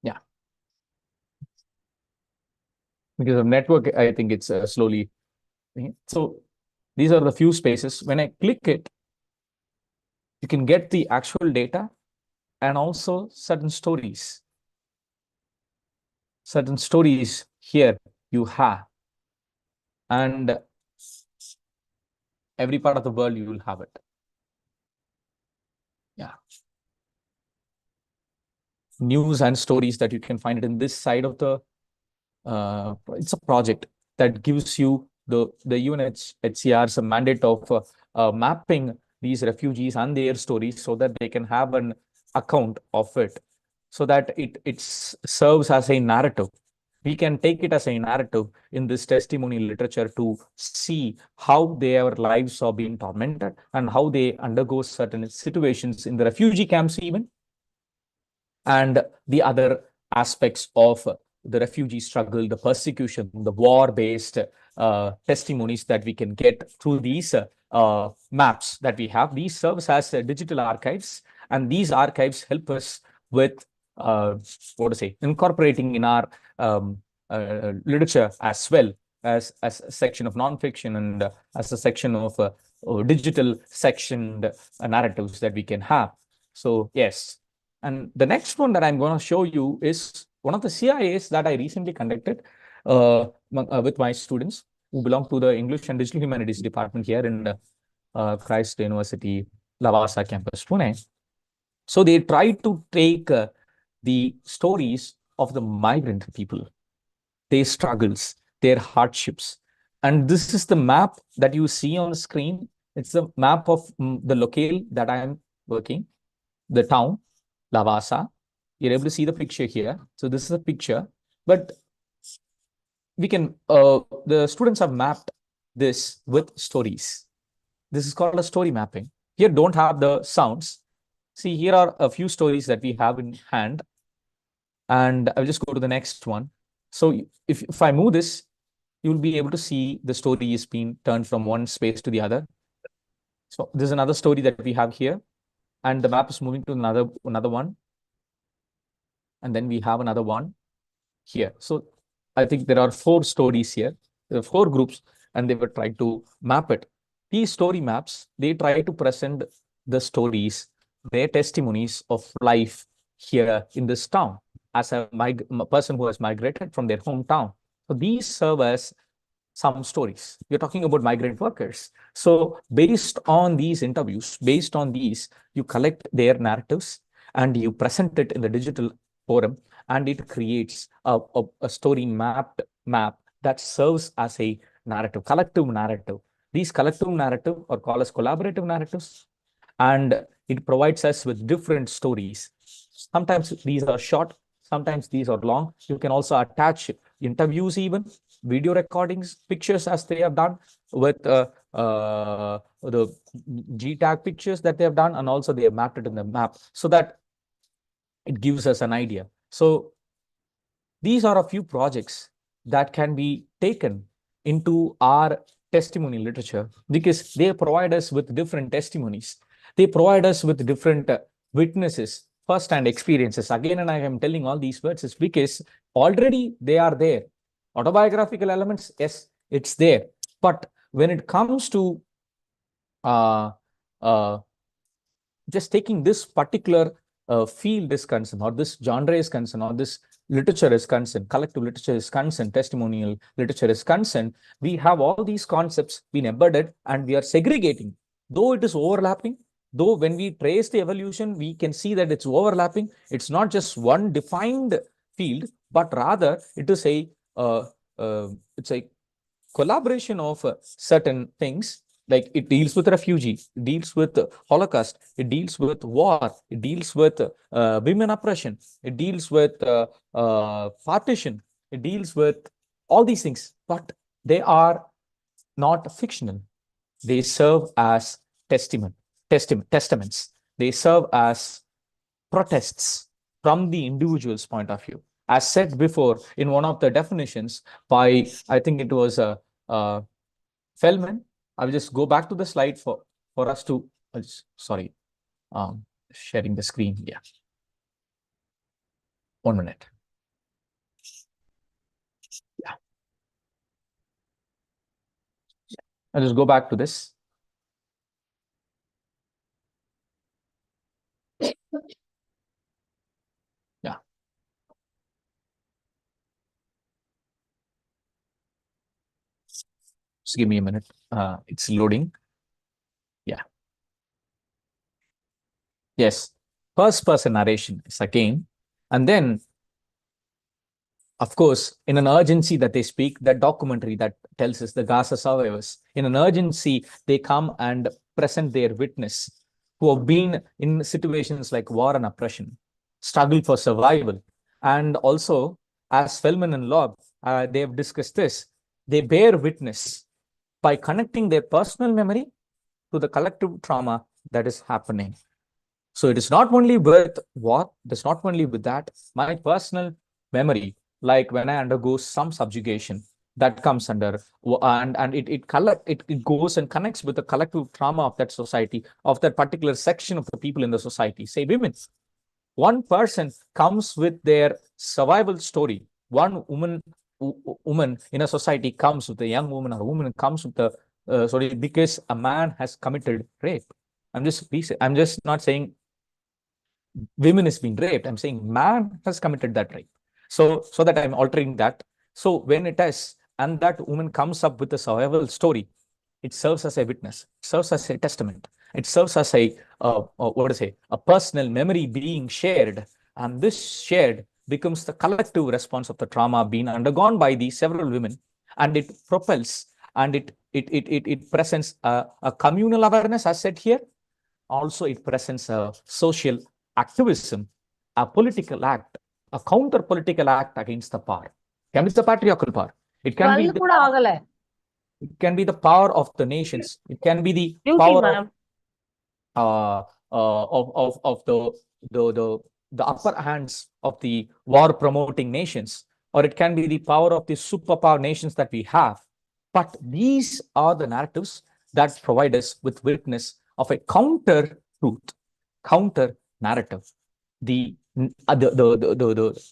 Yeah. Because of network, I think it's slowly. So these are the few spaces. When I click it, you can get the actual data and also certain stories. Certain stories here you have. And every part of the world you will have it. Yeah. News and stories that you can find it in this side of the, it's a project that gives you the UNHCR's mandate of mapping these refugees and their stories so that they can have an account of it, so that it serves as a narrative. We can take it as a narrative in this testimonial literature to see how their lives are being tormented and how they undergo certain situations in the refugee camps even, and the other aspects of the refugee struggle, the persecution, the war-based testimonies that we can get through these maps that we have. These serve as digital archives, and these archives help us with incorporating in our literature as well as a section of nonfiction and as a section of digital sectioned narratives that we can have. So yes. And the next one that I'm going to show you is one of the CIAs that I recently conducted with my students who belong to the English and Digital Humanities department here in Christ University, Lavasa campus, Pune. So they tried to take the stories of the migrant people, their struggles, their hardships. And this is the map that you see on the screen. It's a map of the locale that I am working, the town, Lavasa. You're able to see the picture here. So this is a picture, but we can, the students have mapped this with stories. This is called a story mapping. Here don't have the sounds. See, here are a few stories that we have in hand. And I'll just go to the next one. So if I move this, you'll be able to see the story is being turned from one space to the other. So there's another story that we have here, and the map is moving to another one. And then we have another one here. So I think there are 4 stories here. There are 4 groups, and they were trying to map it. These story maps, they try to present the stories, their testimonies of life here in this town as a person who has migrated from their hometown. So these serve as some stories. We're talking about migrant workers. So based on these interviews, based on these, you collect their narratives and you present it in the digital forum, and it creates a story map that serves as a narrative, collective narrative. These collective narratives are called as collaborative narratives, and it provides us with different stories. Sometimes these are short, sometimes these are long. You can also attach interviews, even video recordings, pictures, as they have done with the G-tag pictures that they have done, and also they have mapped it in the map so that it gives us an idea. So these are a few projects that can be taken into our testimony literature because they provide us with different testimonies. They provide us with different witnesses, first-hand experiences. Again, and I am telling all these words is because already they are there. Autobiographical elements, yes, it's there. But when it comes to just taking this particular field is concerned, or this genre is concerned, or this literature is concerned, collective literature is concerned, testimonial literature is concerned, we have all these concepts been embedded and we are segregating. Though it is overlapping, though when we trace the evolution, we can see that it's overlapping. It's not just one defined field, but rather it is it's a collaboration of certain things. Like it deals with refugee, it deals with Holocaust, it deals with war, it deals with women oppression, it deals with partition, it deals with all these things, but they are not fictional. They serve as testaments. They serve as protests from the individual's point of view. As said before in one of the definitions by, I think it was Feldman. I'll just go back to the slide for us to, sorry, sharing the screen. Yeah. 1 minute. Yeah. I'll just go back to this. Yeah. Just give me a minute. It's loading. Yeah. Yes. First person narration is again. And then, of course, in an urgency that they speak, that documentary that tells us the Gaza survivors, in an urgency, they come and present their witness, who have been in situations like war and oppression, struggle for survival. And also, as Feldman and Lobb, they have discussed this, they bear witness by connecting their personal memory to the collective trauma that is happening. So it is not only with war, it is not only with that, my personal memory, like when I undergo some subjugation, that comes under, and it goes and connects with the collective trauma of that society, of that particular section of the people in the society, say women. One person comes with their survival story. One woman in a society comes with a young woman, or a woman comes with the story because a man has committed rape. I'm just not saying women is being raped. I'm saying man has committed that rape. So that I'm altering that. So when it is, and that woman comes up with a survival story, it serves as a witness, it serves as a testament, it serves as a personal memory being shared, and this shared becomes the collective response of the trauma being undergone by these several women, and it propels and it it presents a communal awareness, as said here. Also, it presents a social activism, a political act, a counter-political act against the power. It can be the patriarchal power. It can be the power of the nations. It can be the power of the upper hands of the war-promoting nations, or it can be the power of the superpower nations that we have. But these are the narratives that provide us with witness of a counter-truth, counter-narrative, the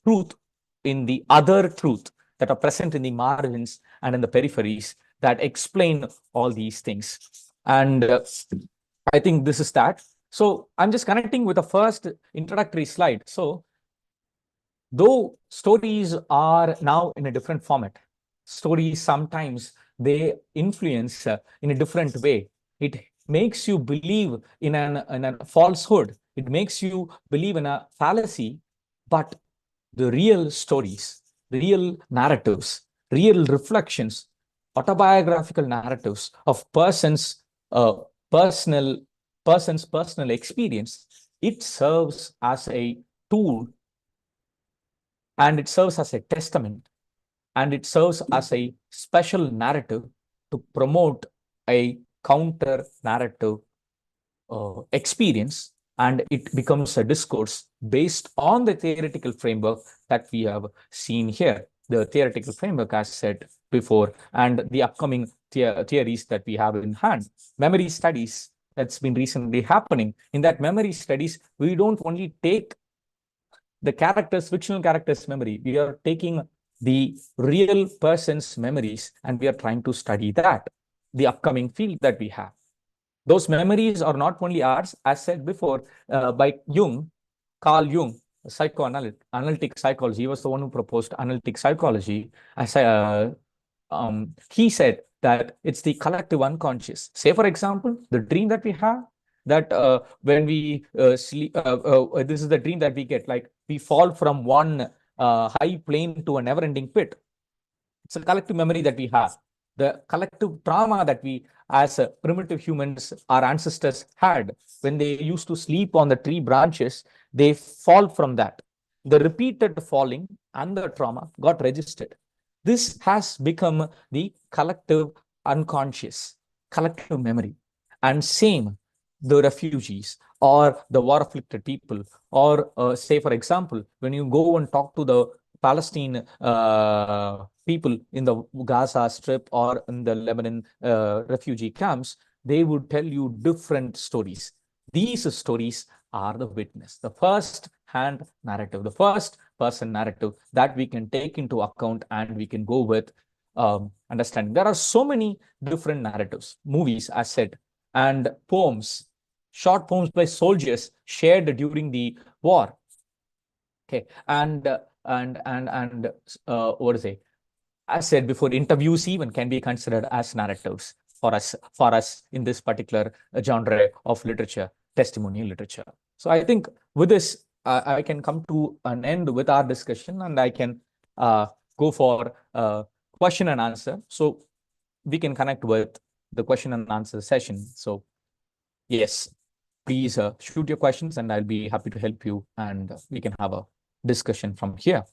truth in the other truth that are present in the margins and in the peripheries that explain all these things. And I think this is that. So I'm just connecting with the first introductory slide. So though stories are now in a different format, stories sometimes they influence in a different way. It makes you believe in a falsehood. It makes you believe in a fallacy. But the real stories, real narratives, real reflections, autobiographical narratives of person's personal experience, it serves as a tool, and it serves as a testament, and it serves as a special narrative to promote a counter narrative experience, and it becomes a discourse based on the theoretical framework that we have seen here. The theoretical framework, as said before, and the upcoming theories that we have in hand. Memory studies that's been recently happening. In that memory studies, we don't only take the characters, fictional characters' memory, we are taking the real person's memories, and we are trying to study that, the upcoming field that we have. Those memories are not only ours, as said before by Jung, Carl Jung, analytic psychology. He was the one who proposed analytic psychology. He said that it's the collective unconscious. Say, for example, the dream that we have, that when we sleep, this is the dream that we get, like we fall from one high plane to a never-ending pit. It's a collective memory that we have. The collective trauma that we, as primitive humans, our ancestors had when they used to sleep on the tree branches, they fall from that. The repeated falling and the trauma got registered. This has become the collective unconscious, collective memory. And same, the refugees or the war-afflicted people, or say, for example, when you go and talk to the Palestine people in the Gaza Strip or in the Lebanon refugee camps, they would tell you different stories. These stories are the witness, the first-hand narrative, the first-person narrative that we can take into account and we can go with understanding. There are so many different narratives, movies, as said, and poems, short poems by soldiers shared during the war. Okay, and what to say? As said before, interviews even can be considered as narratives for us in this particular genre of literature, testimonial literature. So I think with this, I can come to an end with our discussion, and I can go for question and answer. So we can connect with the question and answer session. So yes, please shoot your questions, and I'll be happy to help you, and we can have a discussion from here.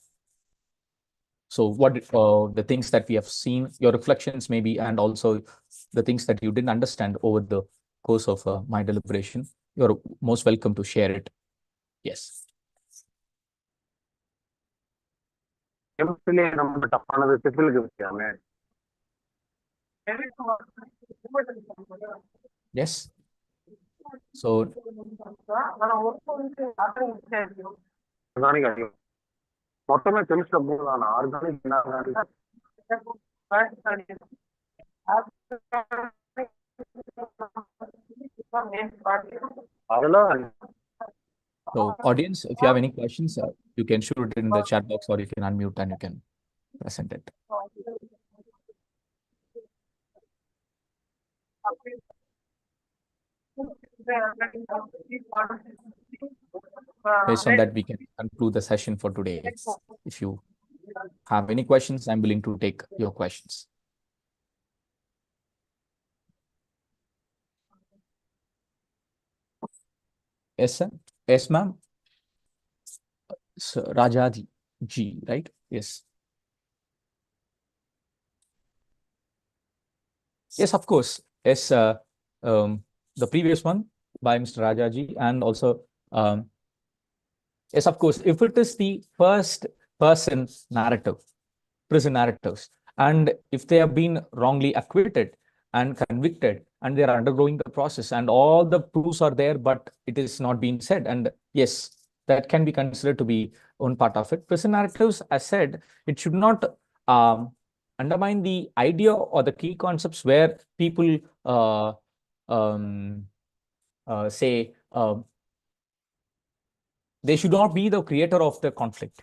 So what the things that we have seen, your reflections maybe, and also the things that you didn't understand over the course of my deliberation, you're most welcome to share it. Yes. Yes. So மொத்தமே chemistry அப்படிதான் organic அதெல்லாம். So audience, if you have any questions, you can shoot it in the chat box, or you can unmute and you can present it. Based on that, we can conclude the session for today. If you have any questions, I'm willing to take your questions. Yes, sir. Yes, ma'am. So, Rajaji G, right? Yes. Yes, of course. Yes, the previous one by Mr. Rajaji, and also, yes, of course, if it is the first person narrative, prison narratives, and if they have been wrongly acquitted and convicted, and they are undergoing the process, and all the proofs are there, but it is not being said, and yes, that can be considered to be one part of it. Prison narratives, as said, it should not undermine the idea or the key concepts where people say they should not be the creator of the conflict.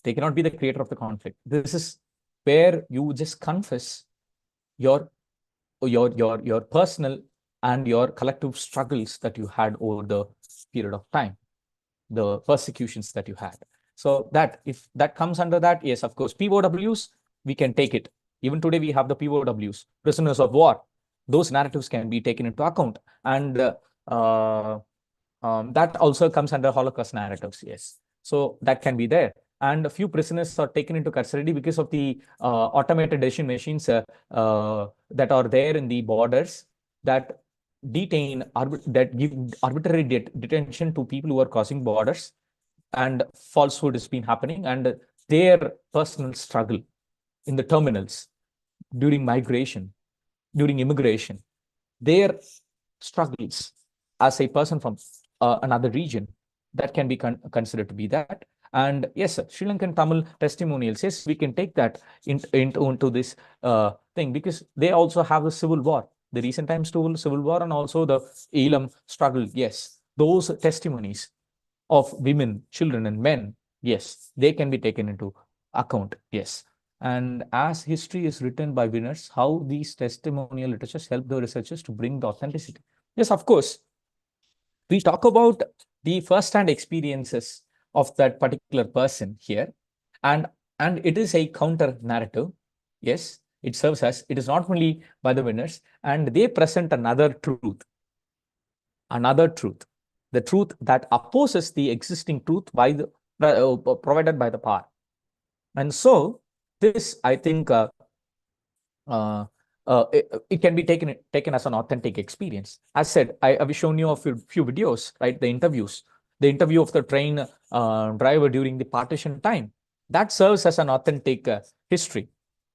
They cannot be the creator of the conflict. This is where you just confess your personal and your collective struggles that you had over the period of time, the persecutions that you had. So that if that comes under that, yes, of course, POWs, we can take it. Even today, we have the POWs, prisoners of war. Those narratives can be taken into account. And that also comes under Holocaust narratives, yes. So that can be there. And a few prisoners are taken into custody because of the automated decision machines that are there in the borders that detain, that give arbitrary detention to people who are crossing borders, and falsehood has been happening, and their personal struggle in the terminals during migration, during immigration, their struggles as a person from another region, that can be considered to be that. And yes, sir, Sri Lankan Tamil testimonials, yes, we can take that into this thing, because they also have the civil war, the recent times civil war, and also the Elam struggle. Yes, those testimonies of women, children, and men, yes, they can be taken into account. Yes. And as history is written by winners, how these testimonial literatures help the researchers to bring the authenticity. Yes, of course. We talk about the first-hand experiences of that particular person here, and it is a counter narrative. Yes, it serves as, it is not only by the winners, and they present another truth, the truth that opposes the existing truth by the provided by the power. And so this, I think, it can be taken as an authentic experience. As said, I've shown you a few videos, right? The interview of the train driver during the partition time, that serves as an authentic history.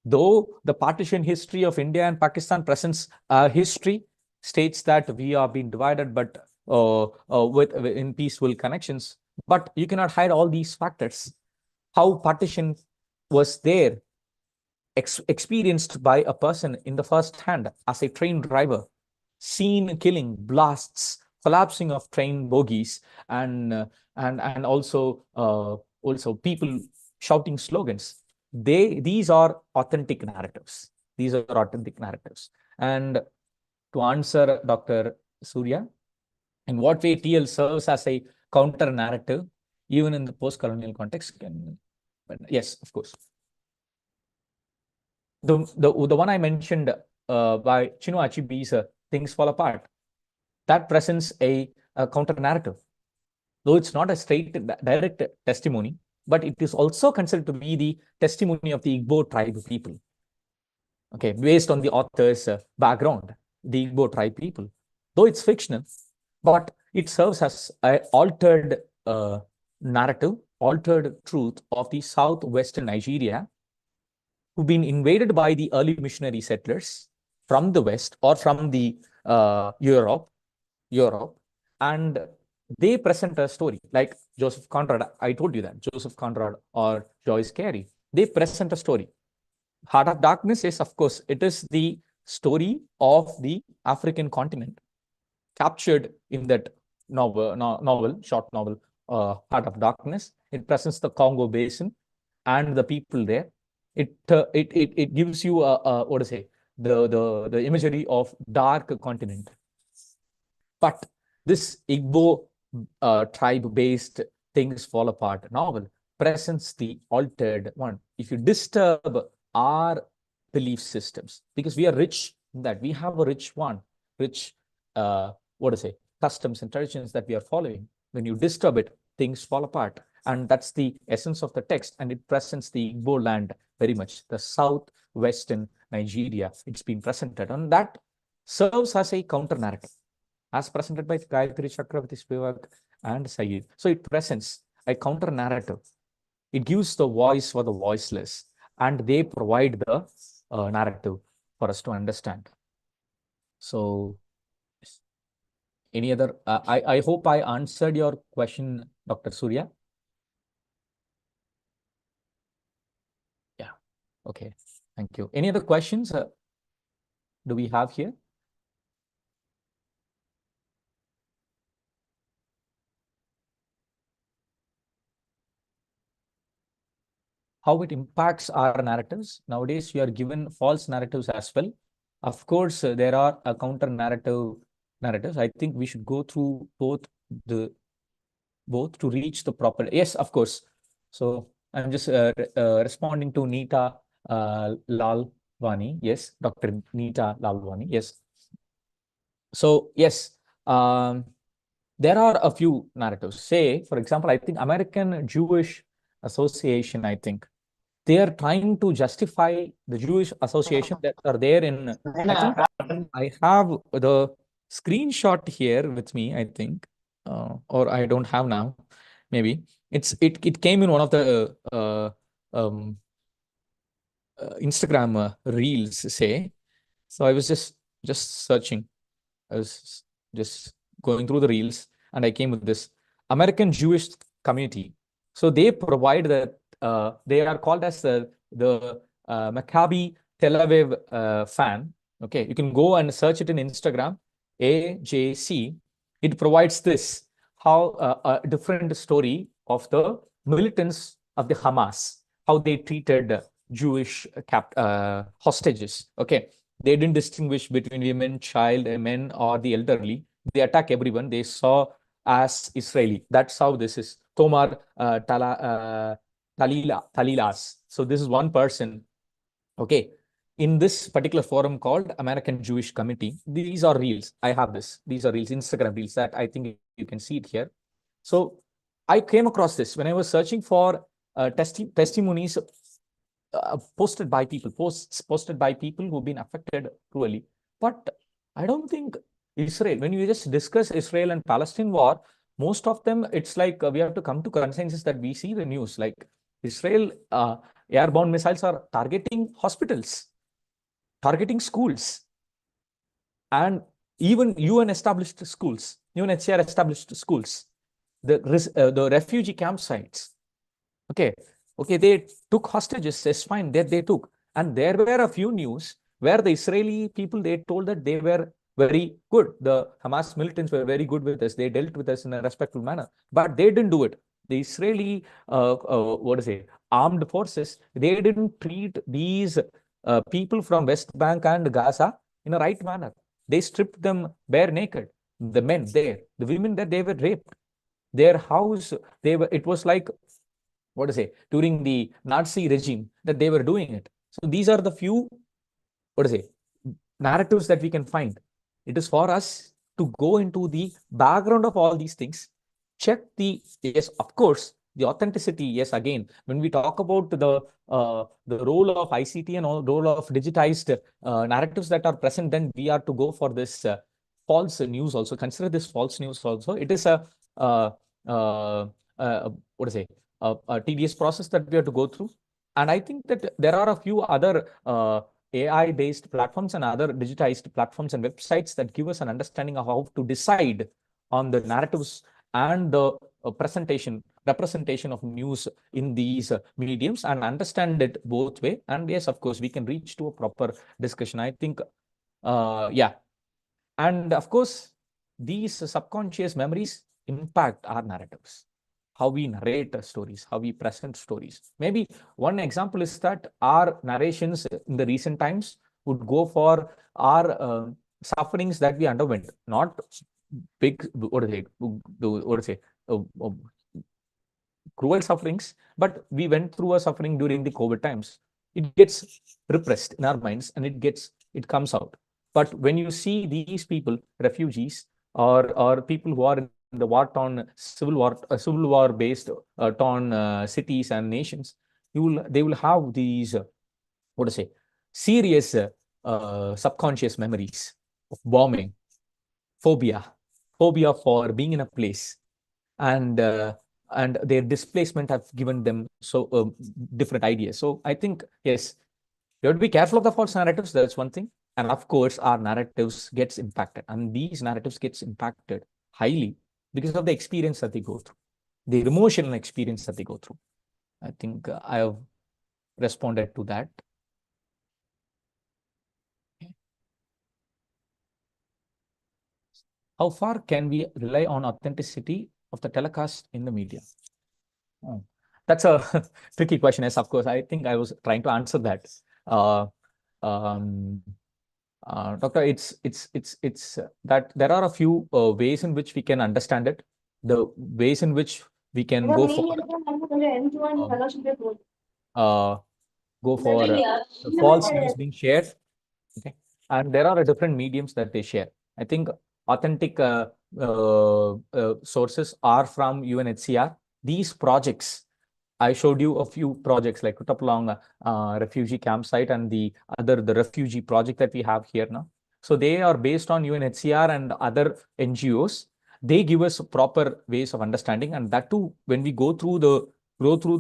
Though the partition history of India and Pakistan presents history, states that we are being divided, but in peaceful connections. But you cannot hide all these factors. How partition was there, experienced by a person in the first hand as a train driver, seen killing, blasts, collapsing of train bogies, and also people shouting slogans. These are authentic narratives. These are authentic narratives. And to answer Dr. Surya, in what way TL serves as a counter narrative, even in the post-colonial context? Yes, of course. The one I mentioned by Chino Achebe's Things Fall Apart, that presents a counter narrative. Though it's not a straight direct testimony, but it is also considered to be the testimony of the Igbo tribe people. Okay, based on the author's background, the Igbo tribe people. Though it's fictional, but it serves as an altered narrative, altered truth of the southwestern Nigeria, who've been invaded by the early missionary settlers from the West or from the Europe, and they present a story like Joseph Conrad. I told you that Joseph Conrad or Joyce Carey, they present a story. Heart of Darkness is, of course, it is the story of the African continent captured in that short novel, Heart of Darkness. It presents the Congo Basin and the people there. It gives you what to say, the imagery of dark continent. But this Igbo tribe-based Things Fall Apart novel presents the altered one. If you disturb our belief systems, because we are rich in that, we have a rich customs and traditions that we are following. When you disturb it, things fall apart. And that's the essence of the text. And it presents the Igbo land very much, the southwestern Nigeria. It's been presented. And that serves as a counter narrative, as presented by Gayatri Chakravarti Spivak and Sayyid. So it presents a counter narrative. It gives the voice for the voiceless, and they provide the narrative for us to understand. So, any other? I hope I answered your question, Dr. Surya. Yeah. Okay. Thank you. Any other questions do we have here? How it impacts our narratives. Nowadays, we are given false narratives as well. Of course, there are a counter narratives. I think we should go through both to reach the proper. Yes, of course. So I'm just responding to Nita Lalwani. Yes, Dr. Nita Lalwani. Yes. So yes, there are a few narratives. Say, for example, I think American Jewish Association, I think they are trying to justify the Jewish association that are there in, I have the screenshot here with me, I think, or I don't have now, maybe. It came in one of the Instagram reels, say. So I was just searching. I was just going through the reels and I came with this American Jewish community. So they provide that, they are called as the Maccabi Tel Aviv fan. Okay, you can go and search it in Instagram, AJC. It provides this, how a different story of the militants of the Hamas, how they treated Jewish hostages. Okay, they didn't distinguish between women, child, men, or the elderly. They attack everyone they saw as Israeli. That's how this is. Tomar Talilas. So this is one person. Okay. In this particular forum called American Jewish Committee, these are reels. I have this. These are reels, Instagram reels that I think you can see it here. So I came across this when I was searching for testimonies posted by people, posts posted by people who've been affected cruelly. But I don't think Israel, when you just discuss Israel and Palestine war, most of them, it's like we have to come to consensus that we see the news, like Israel airborne missiles are targeting hospitals, targeting schools, and even UN established schools, UNHCR established schools, the refugee campsites. Okay, they took hostages, it's fine, that they took. And there were a few news where the Israeli people, they told that they were very good. The Hamas militants were very good with us. They dealt with us in a respectful manner, but they didn't do it. The Israeli, armed forces, they didn't treat these people from West Bank and Gaza in a right manner. They stripped them bare naked. The men there, the women there, they were raped. Their house, it was like, during the Nazi regime that they were doing it. So these are the few, narratives that we can find. It is for us to go into the background of all these things, check yes, of course, the authenticity. Yes, again, when we talk about the role of ICT and all role of digitized narratives that are present, then we are to go for this false news also. Consider this false news also. It is a tedious process that we have to go through. And I think that there are a few other AI-based platforms and other digitized platforms and websites that give us an understanding of how to decide on the narratives and the representation of news in these mediums and understand it both way. And yes, of course, we can reach to a proper discussion. I think, yeah. And of course, these subconscious memories impact our narratives, how we narrate stories, how we present stories. Maybe one example is that our narrations in the recent times would go for our sufferings that we underwent, not big, cruel sufferings, but we went through a suffering during the COVID times. It gets repressed in our minds and it comes out. But when you see these people, refugees or people who are in the war-torn civil war-based torn cities and nations, they will have these serious subconscious memories of bombing, phobia for being in a place, and their displacement have given them so different ideas. So I think, yes, you have to be careful of the false narratives. That's one thing. And of course, our narratives gets impacted. And these narratives gets impacted highly because of the experience that they go through, the emotional experience that they go through. I think I have responded to that. How far can we rely on authenticity of the telecast in the media? Oh, that's a tricky question. Yes, of course. I think I was trying to answer that. Doctor, it's that there are a few ways in which we can understand it. The ways in which we can go for the false news being shared. Okay, and there are different mediums that they share. I think authentic sources are from UNHCR. These projects, I showed you a few projects like Kutapalong refugee campsite and the refugee project that we have here now. So they are based on UNHCR and other NGOs. They give us proper ways of understanding, and that too, when we go through the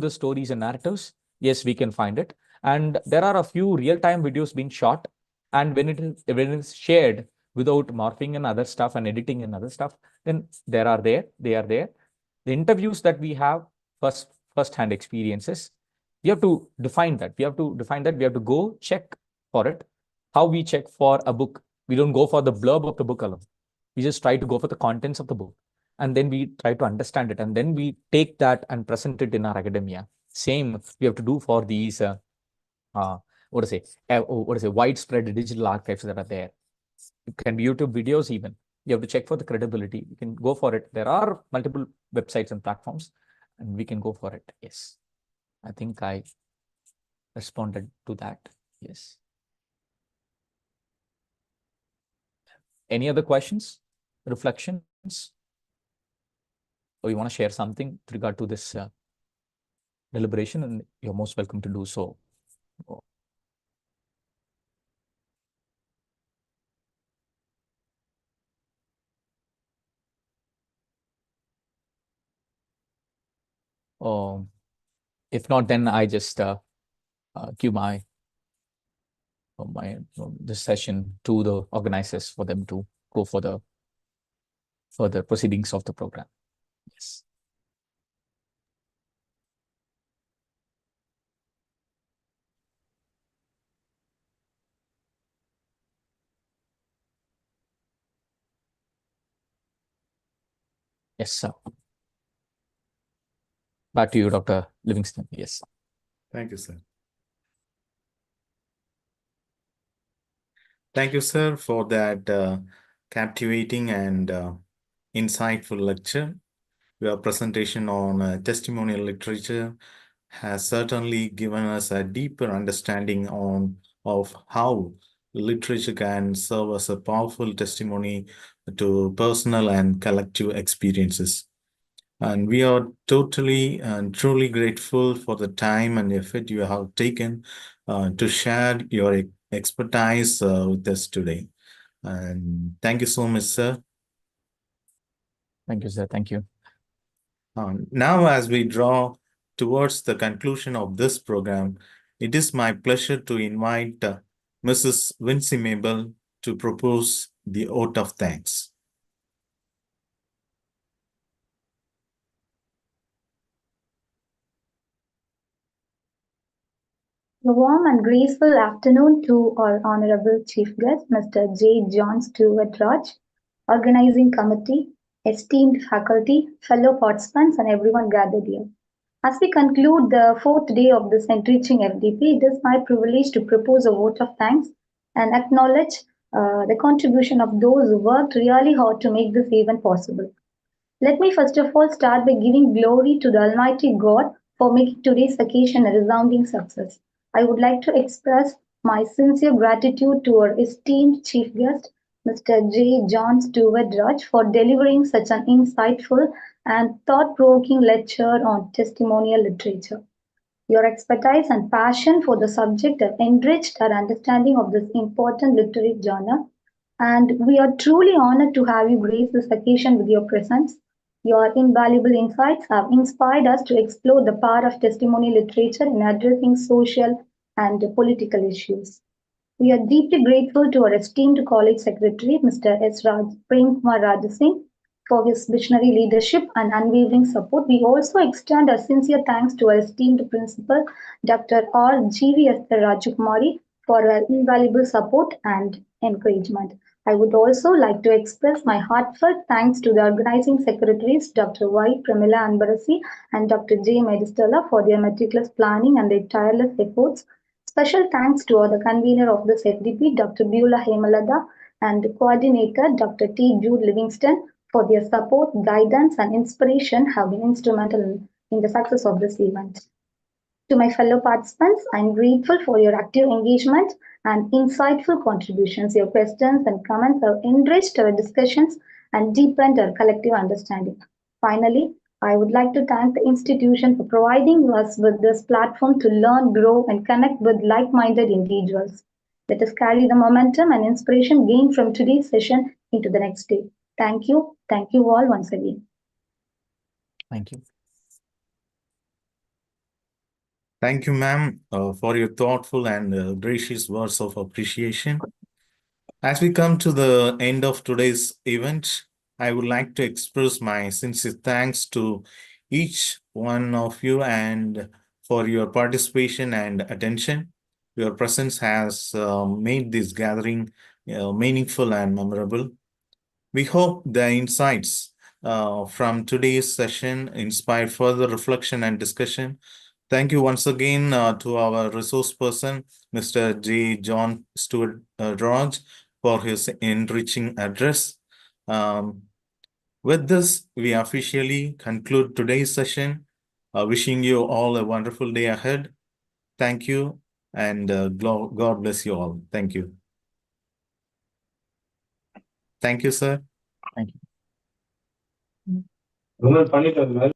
stories and narratives, yes, we can find it. And there are a few real-time videos being shot, and when it is shared without morphing and other stuff and editing and other stuff, then they are there. The interviews that we have, first-hand experiences, we have to define that. We have to go check for it. How we check for a book? We don't go for the blurb of the book alone. We just try to go for the contents of the book, and then we try to understand it, and then we take that and present it in our academia. Same we have to do for these widespread digital archives that are there. It can be YouTube videos even. You have to check for the credibility. You can go for it. There are multiple websites and platforms, and we can go for it. Yes. I think I responded to that. Yes. Any other questions, reflections? Or you want to share something with regard to this deliberation, and you're most welcome to do so. If not, then I just give this session to the organizers for them to go for the further proceedings of the program. Yes. Yes, sir. Back to you, Dr. Livingston. Yes. Thank you, sir. Thank you, sir, for that captivating and insightful lecture. Your presentation on testimonial literature has certainly given us a deeper understanding of how literature can serve as a powerful testimony to personal and collective experiences. And we are totally and truly grateful for the time and effort you have taken to share your expertise with us today. And thank you so much, sir. Thank you, sir. Thank you. Now, as we draw towards the conclusion of this program, it is my pleasure to invite Mrs. Vincy Mabel to propose the oath of thanks. A warm and graceful afternoon to our Honorable Chief Guest, Mr. J. JohnSteward Raj, Organizing Committee, esteemed faculty, fellow participants, and everyone gathered here. As we conclude the fourth day of this enriching FDP, it is my privilege to propose a vote of thanks and acknowledge the contribution of those who worked really hard to make this event possible. Let me first of all start by giving glory to the Almighty God for making today's occasion a resounding success. I would like to express my sincere gratitude to our esteemed chief guest, Mr. J. JohnSteward Raj, for delivering such an insightful and thought-provoking lecture on testimonial literature. Your expertise and passion for the subject have enriched our understanding of this important literary genre, and we are truly honored to have you grace this occasion with your presence. Your invaluable insights have inspired us to explore the power of testimonial literature in addressing social and political issues. We are deeply grateful to our esteemed college secretary, Mr. S. Prem Kumar Rajasingh, for his visionary leadership and unwavering support. We also extend our sincere thanks to our esteemed principal, Dr. R. G.V.S. Rajakumari, for her invaluable support and encouragement. I would also like to express my heartfelt thanks to the organizing secretaries, Dr. Y. Pramila Anbarasi and Dr. J. Medistella, for their meticulous planning and their tireless efforts. Special thanks to the convener of this FDP, Dr. Beulah Hemalada, and coordinator, Dr. T. Jude Livingston, for their support, guidance, and inspiration have been instrumental in the success of this event. To my fellow participants, I'm grateful for your active engagement and insightful contributions. Your questions and comments have enriched our discussions and deepened our collective understanding. Finally, I would like to thank the institution for providing us with this platform to learn, grow, and connect with like-minded individuals. Let us carry the momentum and inspiration gained from today's session into the next day. Thank you. Thank you all once again. Thank you. Thank you, ma'am, for your thoughtful and gracious words of appreciation. As we come to the end of today's event, I would like to express my sincere thanks to each one of you and for your participation and attention. Your presence has made this gathering meaningful and memorable. We hope the insights from today's session inspire further reflection and discussion. Thank you once again to our resource person, Mr. J. JohnSteward Raj, for his enriching address. With this, we officially conclude today's session. Wishing you all a wonderful day ahead. Thank you, and God bless you all. Thank you. Thank you, sir. Thank you.